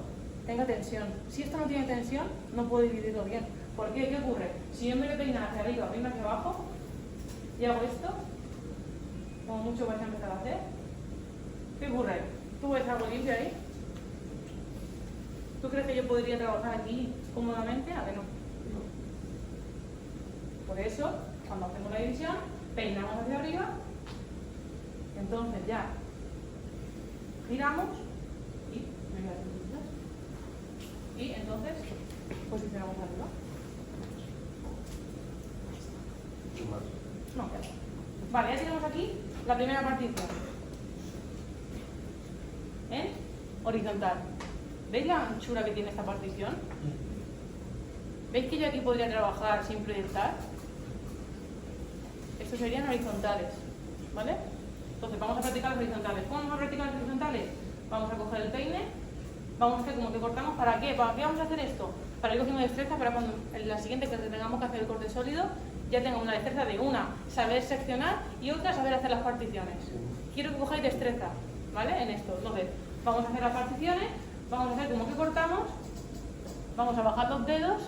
tenga tensión. Si esto no tiene tensión, no puedo dividirlo bien. ¿Por qué? ¿Qué ocurre? Si yo en vez de peinar hacia arriba, peino hacia abajo y hago esto, como mucho vais a empezar a hacer, ¿qué ocurre? ¿Tú ves algo limpio ahí? ¿Tú crees que yo podría trabajar aquí cómodamente? A ver, no. Por eso, cuando hacemos la división, peinamos hacia arriba, entonces ya giramos y entonces posicionamos arriba. No, ya. Vale, ya tenemos aquí la primera partición. En horizontal. ¿Veis la anchura que tiene esta partición? ¿Veis que yo aquí podría trabajar sin proyectar? Estos serían horizontales, ¿vale? Entonces vamos a practicar los horizontales. ¿Cómo vamos a practicar los horizontales? Vamos a coger el peine, vamos a hacer como que cortamos. ¿Para qué? ¿Para qué vamos a hacer esto? Para ir cogiendo destreza para cuando en la siguiente que tengamos que hacer el corte sólido ya tenga una destreza de una, saber seccionar y otra, saber hacer las particiones. Quiero que cojáis destreza, ¿vale? En esto. Entonces, vamos a hacer las particiones, vamos a hacer como que cortamos, vamos a bajar los dedos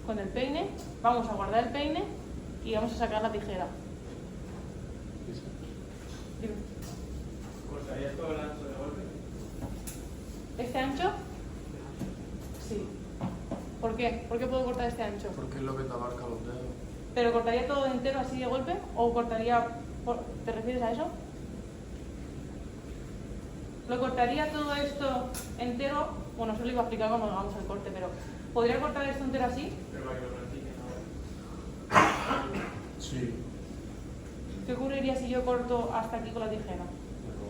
con el peine, vamos a guardar el peine y vamos a sacar la tijera. Dime. ¿Cortarías todo el ancho de golpe? ¿Este ancho? Sí. ¿Por qué? ¿Por qué puedo cortar este ancho? Porque es lo que te abarca los dedos. ¿Pero cortaría todo entero así de golpe? ¿O cortaría... ¿Te refieres a eso? ¿Lo cortaría todo esto entero? Bueno, eso lo iba a explicar cuando hagamos el corte, pero... ¿podría cortar esto entero así? Pero para que lo practiquen ahora. Sí. ¿Qué ocurriría si yo corto hasta aquí con la tijera?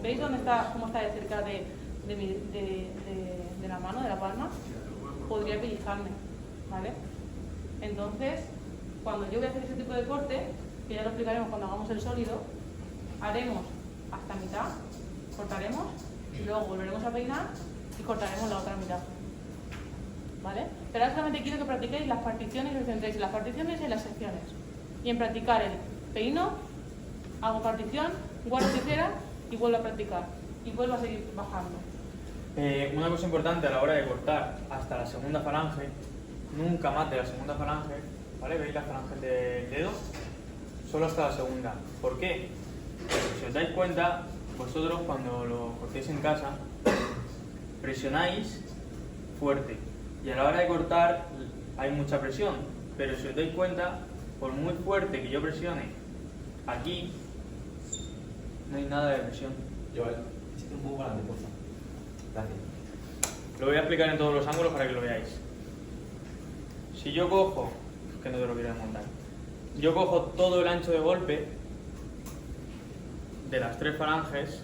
¿Veis dónde está, cómo está de cerca de la mano, de la palma? Podría pellizcarme, ¿vale? Entonces, cuando yo voy a hacer ese tipo de corte, que ya lo explicaremos cuando hagamos el sólido, haremos hasta mitad, cortaremos, y luego volveremos a peinar y cortaremos la otra mitad, ¿vale? Pero ahora solamente quiero que practiquéis las particiones y os centréis en las particiones y en las secciones. Y en practicar el peino, hago partición, guardo tijera y vuelvo a practicar. Y vuelvo a seguir bajando. Una cosa importante a la hora de cortar hasta la segunda falange, nunca más de la segunda falange, ¿vale? ¿Veis las falanges del dedo? Solo hasta la segunda. ¿Por qué? Porque si os dais cuenta, vosotros cuando lo cortéis en casa, presionáis fuerte. Y a la hora de cortar hay mucha presión. Pero si os dais cuenta, por muy fuerte que yo presione aquí, no hay nada de presión. Joel, échate un poco para adelante, por favor. Gracias. Lo voy a explicar en todos los ángulos para que lo veáis. Si yo cojo, que no te lo quiero desmontar, yo cojo todo el ancho de golpe de las tres falanges,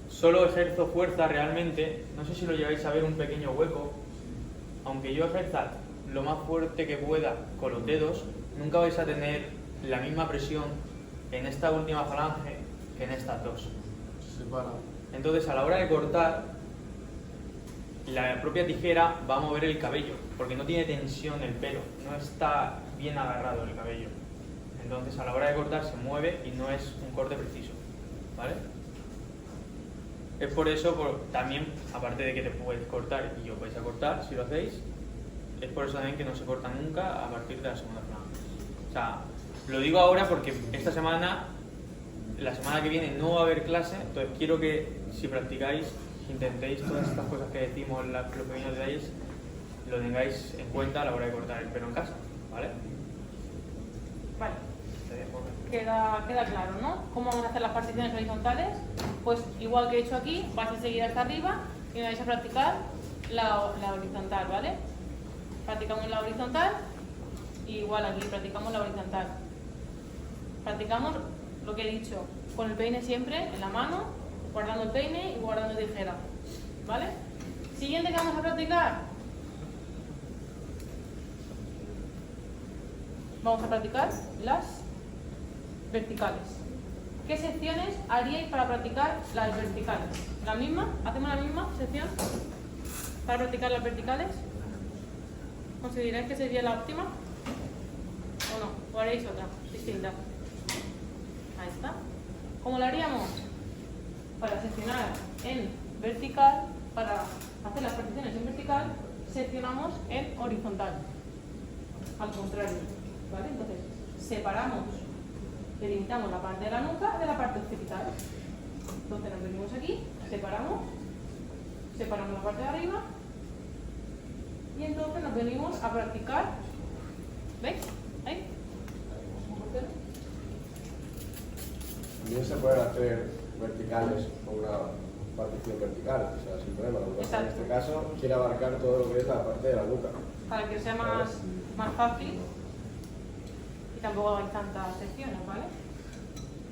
solo ejerzo fuerza realmente, no sé si lo llegáis a ver un pequeño hueco, aunque yo ejerza lo más fuerte que pueda con los dedos, nunca vais a tener la misma presión en esta última falange que en estas dos. Se separa. Entonces, a la hora de cortar, la propia tijera va a mover el cabello, porque no tiene tensión el pelo, no está bien agarrado el cabello. Entonces, a la hora de cortar se mueve y no es un corte preciso, ¿vale? Es por eso, también, aparte de que te puedes cortar y os vais a cortar, si lo hacéis, es por eso también que no se corta nunca a partir de la segunda falange. O sea, lo digo ahora porque esta semana, la semana que viene no va a haber clase, entonces quiero que si practicáis, intentéis todas estas cosas que decimos, los pequeños detalles, lo tengáis en cuenta a la hora de cortar el pelo en casa, ¿vale? Vale. Queda claro, ¿no? ¿Cómo vamos a hacer las particiones horizontales? Pues igual que he hecho aquí, vais a seguir hasta arriba y me vais a practicar la horizontal, ¿vale? Practicamos la horizontal y igual aquí practicamos la horizontal. Practicamos lo que he dicho, con el peine siempre en la mano, guardando el peine y guardando tijera, ¿vale? Siguiente que vamos a practicar. Vamos a practicar las verticales. ¿Qué secciones haríais para practicar las verticales? ¿La misma? ¿Hacemos la misma sección para practicar las verticales? ¿Consideráis que sería la óptima? ¿O no? ¿O haréis otra distinta? Ahí está. ¿Cómo lo haríamos? Para seccionar en vertical, para hacer las particiones en vertical, seccionamos en horizontal. Al contrario, ¿vale? Entonces, separamos, delimitamos la parte de la nuca de la parte occipital. Entonces nos venimos aquí, separamos la parte de arriba y entonces nos venimos a practicar. ¿Veis? Ahí. También se pueden hacer verticales o una partición vertical, o sea, sin problema. Lo que pasa en este caso quiere abarcar todo lo que es la parte de la nuca. Para que sea más fácil y tampoco hay tantas secciones, ¿vale?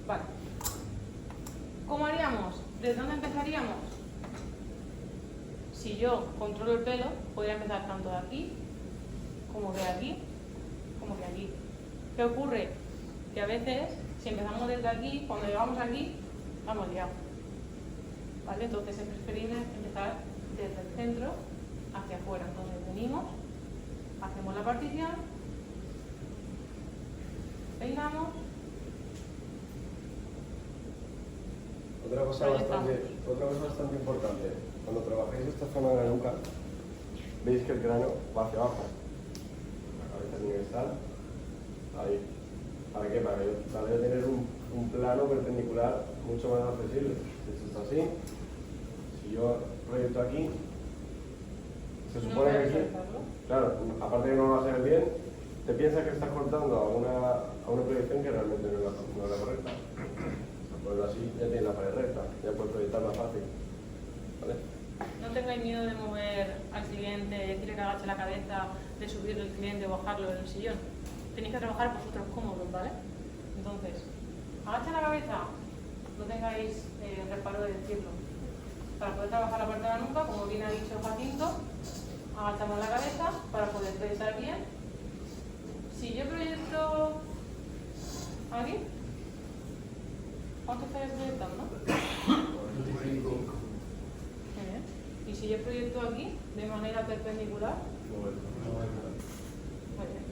Vale. ¿Cómo haríamos? ¿Desde dónde empezaríamos? Si yo controlo el pelo, podría empezar tanto de aquí, como de aquí, como de aquí. ¿Qué ocurre? Que a veces, si empezamos desde aquí, cuando llegamos aquí, vamos liado. ¿Vale? Entonces es preferible empezar desde el centro hacia afuera. Entonces venimos, hacemos la partición, peinamos. Otra cosa bastante importante, cuando trabajáis esta zona de la nuca, veis que el cráneo va hacia abajo. La cabeza tiene que estar ahí. ¿Para qué? Para que tener un plano perpendicular mucho más accesible. Si esto está así, si yo proyecto aquí, se supone que aquí, claro, aparte de que no lo vas a hacer bien, te piensas que estás cortando a una proyección que realmente no es la correcta. Pues así ya tienes la pared recta, ya puedes proyectar más fácil. ¿Vale? No tengáis miedo de mover al cliente, de decirle que agache la cabeza, de subir el cliente o bajarlo del sillón. Tenéis que trabajar vosotros cómodos, ¿vale? Entonces, agacha la cabeza, no tengáis reparo de decirlo. Para poder trabajar la parte de la nuca, como bien ha dicho Jacinto, agachamos la cabeza para poder proyectar bien. Si yo proyecto aquí, ¿cuánto estáis proyectando? 25. Muy bien. Y si yo proyecto aquí, de manera perpendicular, muy bien.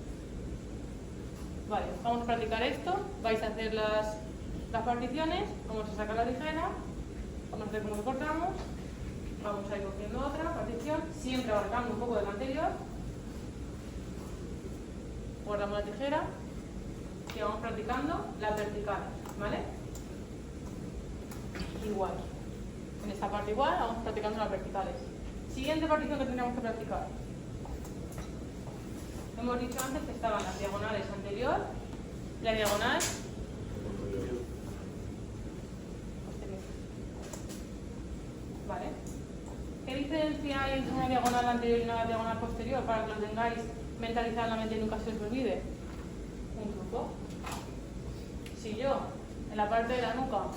Vale, vamos a practicar esto. Vais a hacer las particiones, vamos a sacar la tijera, vamos a ver cómo lo cortamos, vamos a ir cogiendo otra partición, siempre abarcando un poco de la anterior. Guardamos la tijera y vamos practicando las verticales, ¿vale? Igual. En esta parte igual, vamos practicando las verticales. Siguiente partición que tenemos que practicar. Hemos dicho antes que estaban las diagonales anterior, la diagonal posterior. ¿Vale? ¿Qué diferencia hay entre una diagonal anterior y una diagonal posterior para que lo tengáis mentalizado en la mente y nunca se os olvide? Un truco. Si yo, en la parte de la nuca,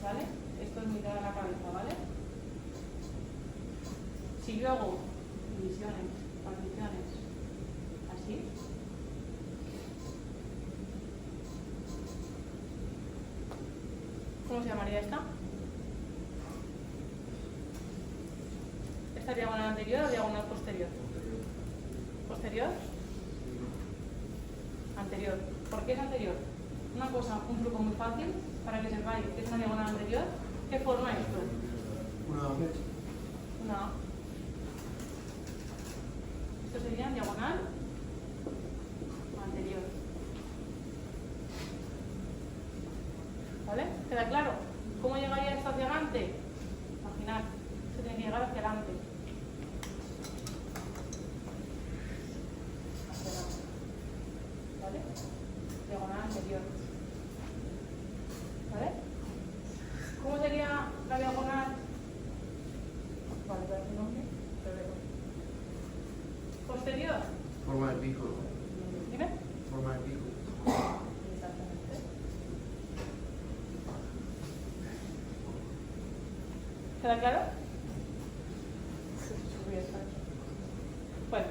¿vale? Esto es mitad de la cabeza, ¿vale? Si yo hago divisiones, particiones, así, ¿cómo se llamaría esta? ¿Esta diagonal anterior o diagonal posterior? ¿Posterior? Anterior. ¿Por qué es anterior? Una cosa, un truco muy fácil para que sepáis que es una diagonal anterior. ¿Qué forma es esto? Una A. Esto sería diagonal anterior. ¿Vale? ¿Queda claro? ¿Cómo llegaría esto hacia adelante? Imaginad, esto tiene que llegar hacia adelante. Hacia adelante. ¿Vale? Diagonal anterior. ¿Vale? ¿Cómo sería la diagonal? Vale, voy a hacer un nombre. Posterior. Forma de pico. Dime. Forma de pico. Exactamente. ¿Queda claro? Bueno,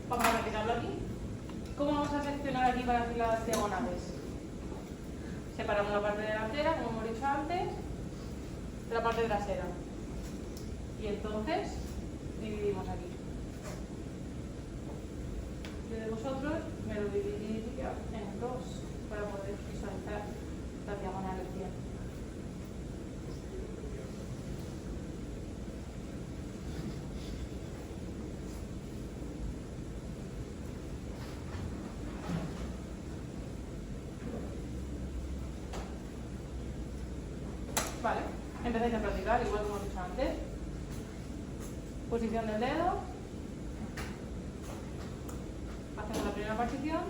vamos a practicarlo aquí. ¿Cómo vamos a seccionar aquí para hacer las diagonales? Separamos la parte delantera, como hemos dicho antes, de la parte trasera. Y entonces dividimos aquí. Yo de vosotros me lo dividiría en dos para poder visualizar las diagonales bien. Vale, empezáis a practicar igual como hemos dicho antes. Posición del dedo. Hacemos la primera partición.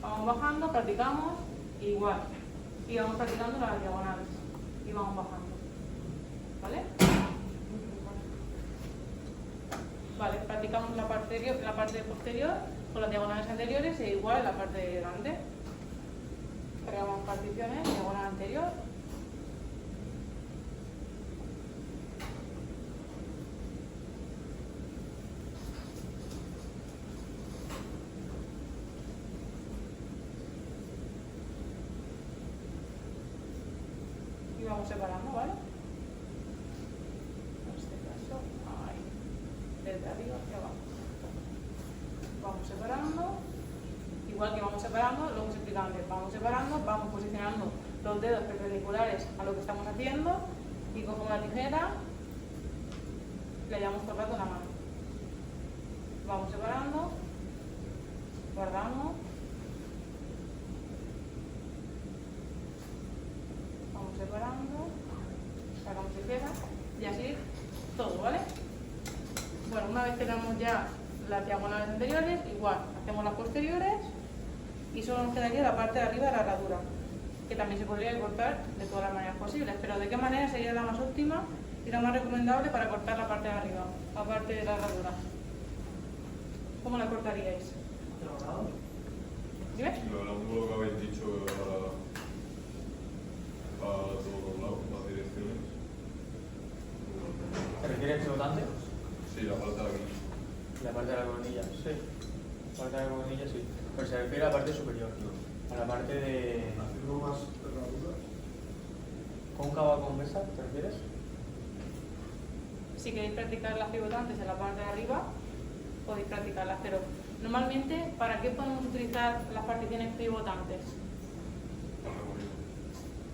Vamos bajando, practicamos igual. Y vamos practicando las diagonales. Y vamos bajando. ¿Vale? Vale, practicamos la parte posterior con las diagonales anteriores e igual la parte de delante. Creamos particiones, diagonal anterior. vamos separando, ¿vale? En este caso, ahí, desde arriba hacia abajo. Vamos separando, igual que vamos separando, lo que os explicaba antes, vamos separando, vamos posicionando los dedos perpendiculares a lo que estamos haciendo y cogemos la tijera, le damos todo el rato la mano. Vamos separando, guardamos, vamos separando, sacamos tijera y así todo, ¿vale? Bueno, una vez tenemos ya las diagonales anteriores, igual, hacemos las posteriores y solo nos quedaría la parte de arriba de la herradura, que también se podría cortar de todas las maneras posibles, pero ¿de qué manera sería la más óptima y la más recomendable para cortar la parte de arriba, la parte de la herradura? ¿Cómo la cortaríais? ¿Dime? Lo ángulo que habéis dicho para todos los lados, las direcciones. ¿Te refieres flotante? Sí, la parte de aquí. La parte de la coronilla, sí. La parte de la coronilla, sí. Pero se refiere a la parte superior, a la parte de Haciendo más herraduras. cóncava convexa, ¿te refieres? Si queréis practicar las pivotantes en la parte de arriba, podéis practicarlas, pero normalmente, ¿para qué podemos utilizar las particiones pivotantes?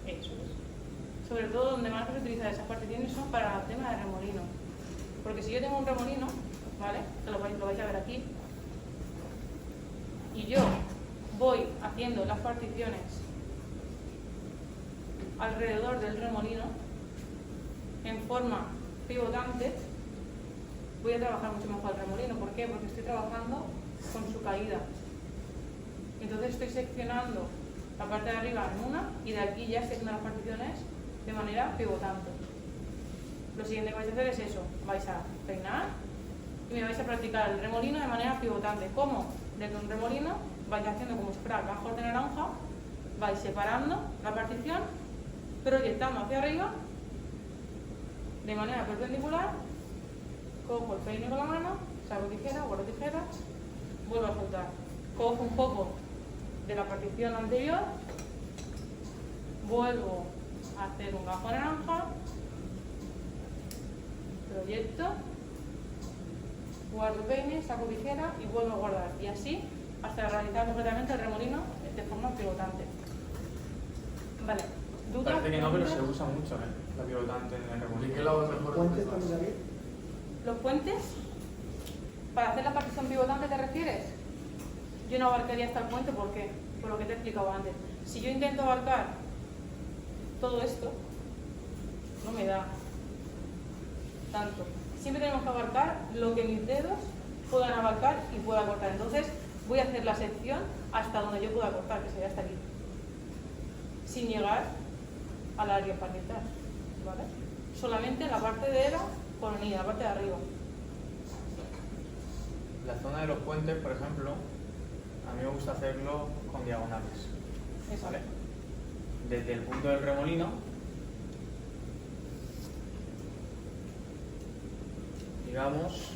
Eso es. Sobre todo donde más se utilizan esas particiones son para el tema de remolino. Porque si yo tengo un remolino, ¿vale? Que lo vais a ver aquí, y yo voy haciendo las particiones alrededor del remolino en forma pivotante, voy a trabajar mucho mejor el remolino. ¿Por qué? Porque estoy trabajando con su caída. Entonces estoy seccionando la parte de arriba en una y de aquí ya estoy haciendo las particiones de manera pivotante. Lo siguiente que vais a hacer es eso, vais a peinar y me vais a practicar el remolino de manera pivotante. ¿Cómo? De que un remolino vais haciendo como si fuera gajos de naranja, vais separando la partición, proyectando hacia arriba de manera perpendicular, cojo el peine con la mano, saco tijera, guardo tijera, vuelvo a soltar, cojo un poco de la partición anterior, vuelvo a hacer un gajo naranja, proyecto, guardo peine, saco tijera y vuelvo a guardar, y así hasta realizar completamente el remolino de forma pivotante. Vale. ¿Dudas? Parece que no, pero se usa mucho, la pivotante en el ¿De remolino. qué lado es mejor? ¿Puentes estamos aquí? ¿Los puentes? ¿Para hacer la partición pivotante te refieres? Yo no abarcaría hasta el puente, ¿por qué? Por lo que te he explicado antes. Si yo intento abarcar todo esto, no me da tanto. Siempre tenemos que abarcar lo que mis dedos puedan abarcar y pueda cortar. Entonces voy a hacer la sección hasta donde yo pueda cortar, que sería hasta aquí, sin llegar al área parietal, ¿vale? Solamente en la parte de la coronilla, la parte de arriba. La zona de los puentes, por ejemplo, a mí me gusta hacerlo con diagonales. Eso. ¿Vale? Desde el punto del remolino, digamos,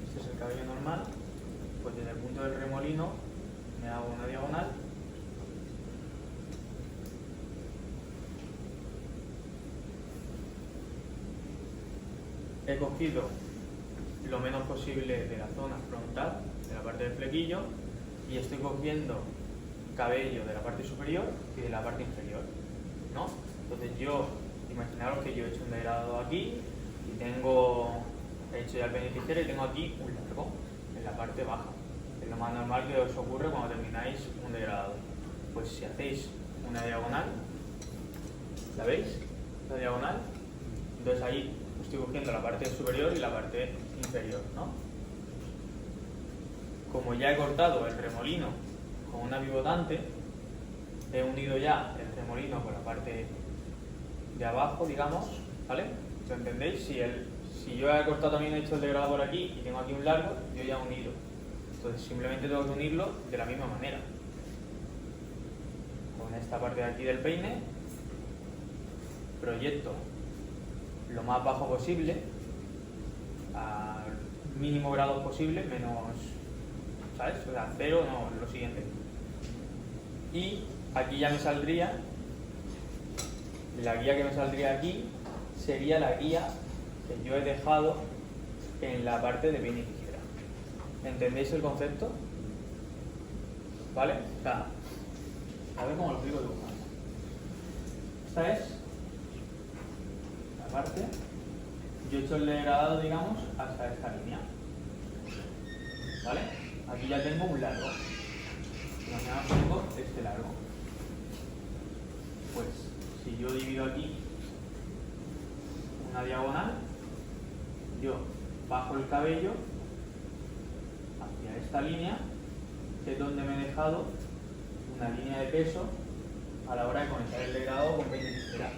este es el cabello normal, pues desde el punto del remolino me hago una diagonal. He cogido lo menos posible de la zona frontal, de la parte del flequillo, y estoy cogiendo cabello de la parte superior y de la parte inferior, ¿no? Entonces yo, imaginaros que yo he hecho un degradado aquí y he hecho ya el peine tijera y tengo aquí un largo en la parte baja. Es lo más normal que os ocurre cuando termináis un degradado. Pues si hacéis una diagonal, ¿la veis? La diagonal, entonces ahí estoy cogiendo la parte superior y la parte inferior, ¿no? Como ya he cortado el remolino con una pivotante, he unido ya el remolino con la parte de abajo, digamos, ¿vale? ¿Lo entendéis? Si yo he cortado también, he hecho el degradado por aquí y tengo aquí un largo, yo ya he unido. Entonces simplemente tengo que unirlo de la misma manera. Con esta parte de aquí del peine, proyecto lo más bajo posible, al mínimo grado posible, menos, ¿sabes? O sea, cero, no, lo siguiente. Y aquí ya me saldría la guía que me saldría aquí sería la guía que yo he dejado en la parte de peine y tijera. ¿Entendéis el concepto? ¿Vale? O sea, a ver cómo lo explico dibujando. Esta es la parte. Yo he hecho el degradado, digamos, hasta esta línea. ¿Vale? Aquí ya tengo un largo. Imaginamos que tengo este largo. Pues, si yo divido aquí una diagonal, yo bajo el cabello hacia esta línea, que es donde me he dejado una línea de peso a la hora de conectar el degradado con peine y tijera.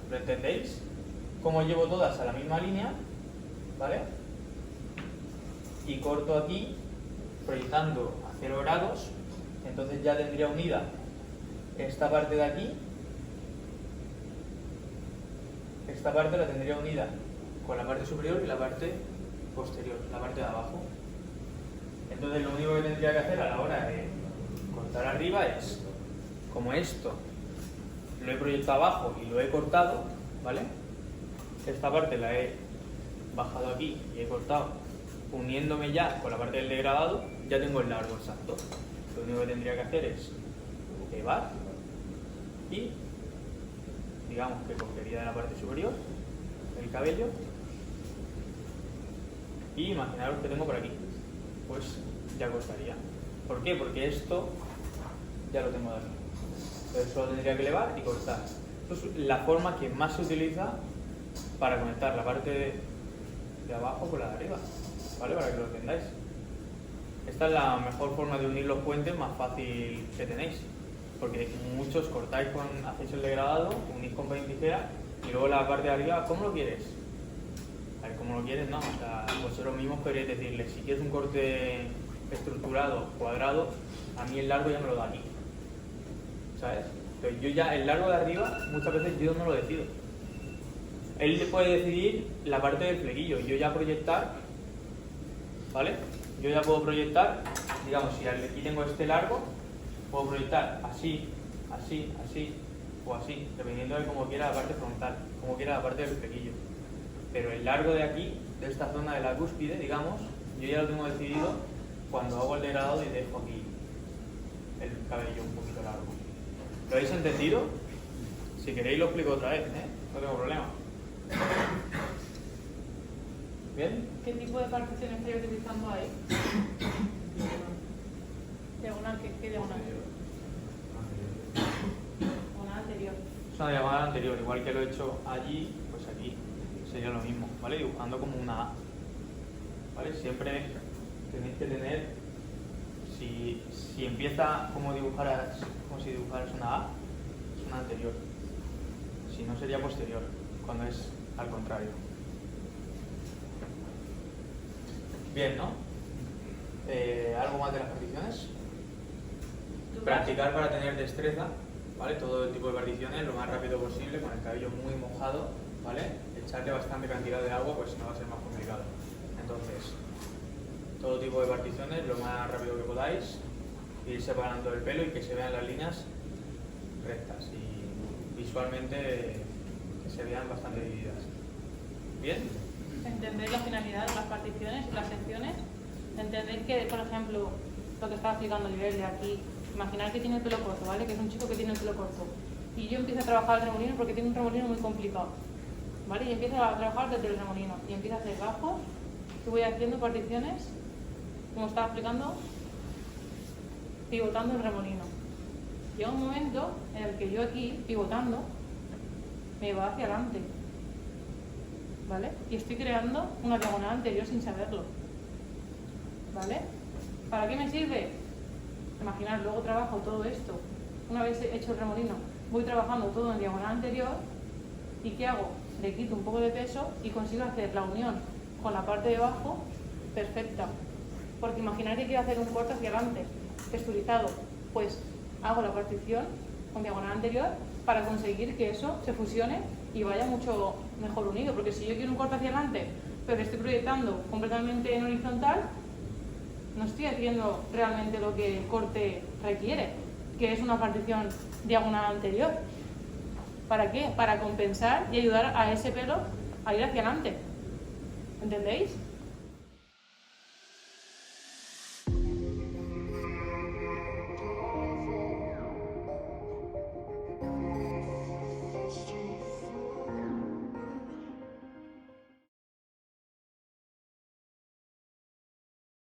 ¿Lo entendéis? Como llevo todas a la misma línea, ¿vale? Y corto aquí, proyectando a 0 grados, entonces ya tendría unida esta parte de aquí, esta parte la tendría unida con la parte superior y la parte posterior, la parte de abajo. Entonces lo único que tendría que hacer a la hora de cortar arriba es, como esto lo he proyectado abajo y lo he cortado, ¿vale? Esta parte la he bajado aquí y he cortado, uniéndome ya con la parte del degradado, ya tengo el largo exacto. Lo único que tendría que hacer es elevar y, digamos que cogería de la parte superior el cabello y imaginaros que tengo por aquí, pues ya cortaría. ¿Por qué? Porque esto ya lo tengo de aquí. Entonces solo tendría que elevar y cortar. Esto es la forma que más se utiliza para conectar la parte de abajo con la de arriba, ¿vale? Para que lo entendáis. Esta es la mejor forma de unir los puentes más fácil que tenéis, porque muchos cortáis hacéis el degradado, unís con peine y tijera y luego la parte de arriba, ¿cómo lo quieres? A ver, ¿cómo lo quieres? No, o sea, vosotros mismos podríais decirle, si quieres un corte estructurado, cuadrado, a mí el largo ya me lo da aquí, ¿sabes? Pero yo ya, el largo de arriba, muchas veces yo no lo decido. Él puede decidir la parte del flequillo, yo ya proyectar, ¿vale? Yo ya puedo proyectar, digamos, si aquí tengo este largo, puedo proyectar así, así, así o así, dependiendo de cómo quiera la parte frontal, como quiera la parte del flequillo. Pero el largo de aquí, de esta zona de la cúspide, digamos, yo ya lo tengo decidido cuando hago el degradado y dejo aquí el cabello un poquito largo. ¿Lo habéis entendido? Si queréis lo explico otra vez, ¿eh? No tengo problema. ¿Bien? ¿Qué tipo de partición estáis utilizando ahí? Diagonal, ¿qué diagonal? Diagonal anterior. Es una diagonal anterior, igual que lo he hecho allí, pues aquí sería lo mismo, ¿vale? Dibujando como una A, ¿vale? Siempre tenéis que tener, si empieza como si dibujaras una A, es una anterior. Si no sería posterior, cuando es al contrario. Bien, ¿no? ¿Algo más de las particiones? Practicar para tener destreza, ¿vale? Todo el tipo de particiones lo más rápido posible, con el cabello muy mojado, ¿vale? Echarle bastante cantidad de agua, pues si no va a ser más complicado. Entonces, todo tipo de particiones lo más rápido que podáis, ir separando el pelo y que se vean las líneas rectas y visualmente que se vean bastante divididas. ¿Bien? Entendéis la finalidad de las particiones y las secciones. Entendéis que, por ejemplo, lo que estaba explicando Oliver de aquí, imaginar que tiene el pelo corto, ¿vale? Que es un chico que tiene el pelo corto. Y yo empiezo a trabajar el remolino porque tiene un remolino muy complicado, ¿vale? Y empiezo a trabajar desde el remolino. Y empiezo a hacer bajos, que voy haciendo particiones, como estaba explicando, pivotando el remolino. Llega un momento en el que yo aquí, pivotando, me va hacia adelante, ¿vale? Y estoy creando una diagonal anterior sin saberlo, ¿vale? ¿Para qué me sirve? Imaginar, luego trabajo todo esto. Una vez hecho el remolino, voy trabajando todo en diagonal anterior. ¿Y qué hago? Le quito un poco de peso y consigo hacer la unión con la parte de abajo perfecta. Porque imaginar que quiero hacer un corte hacia adelante, texturizado, pues hago la partición con diagonal anterior para conseguir que eso se fusione y vaya mucho mejor unido. Porque si yo quiero un corte hacia adelante, pero estoy proyectando completamente en horizontal, no estoy haciendo realmente lo que el corte requiere, que es una partición diagonal anterior. ¿Para qué? Para compensar y ayudar a ese pelo a ir hacia adelante. ¿Entendéis?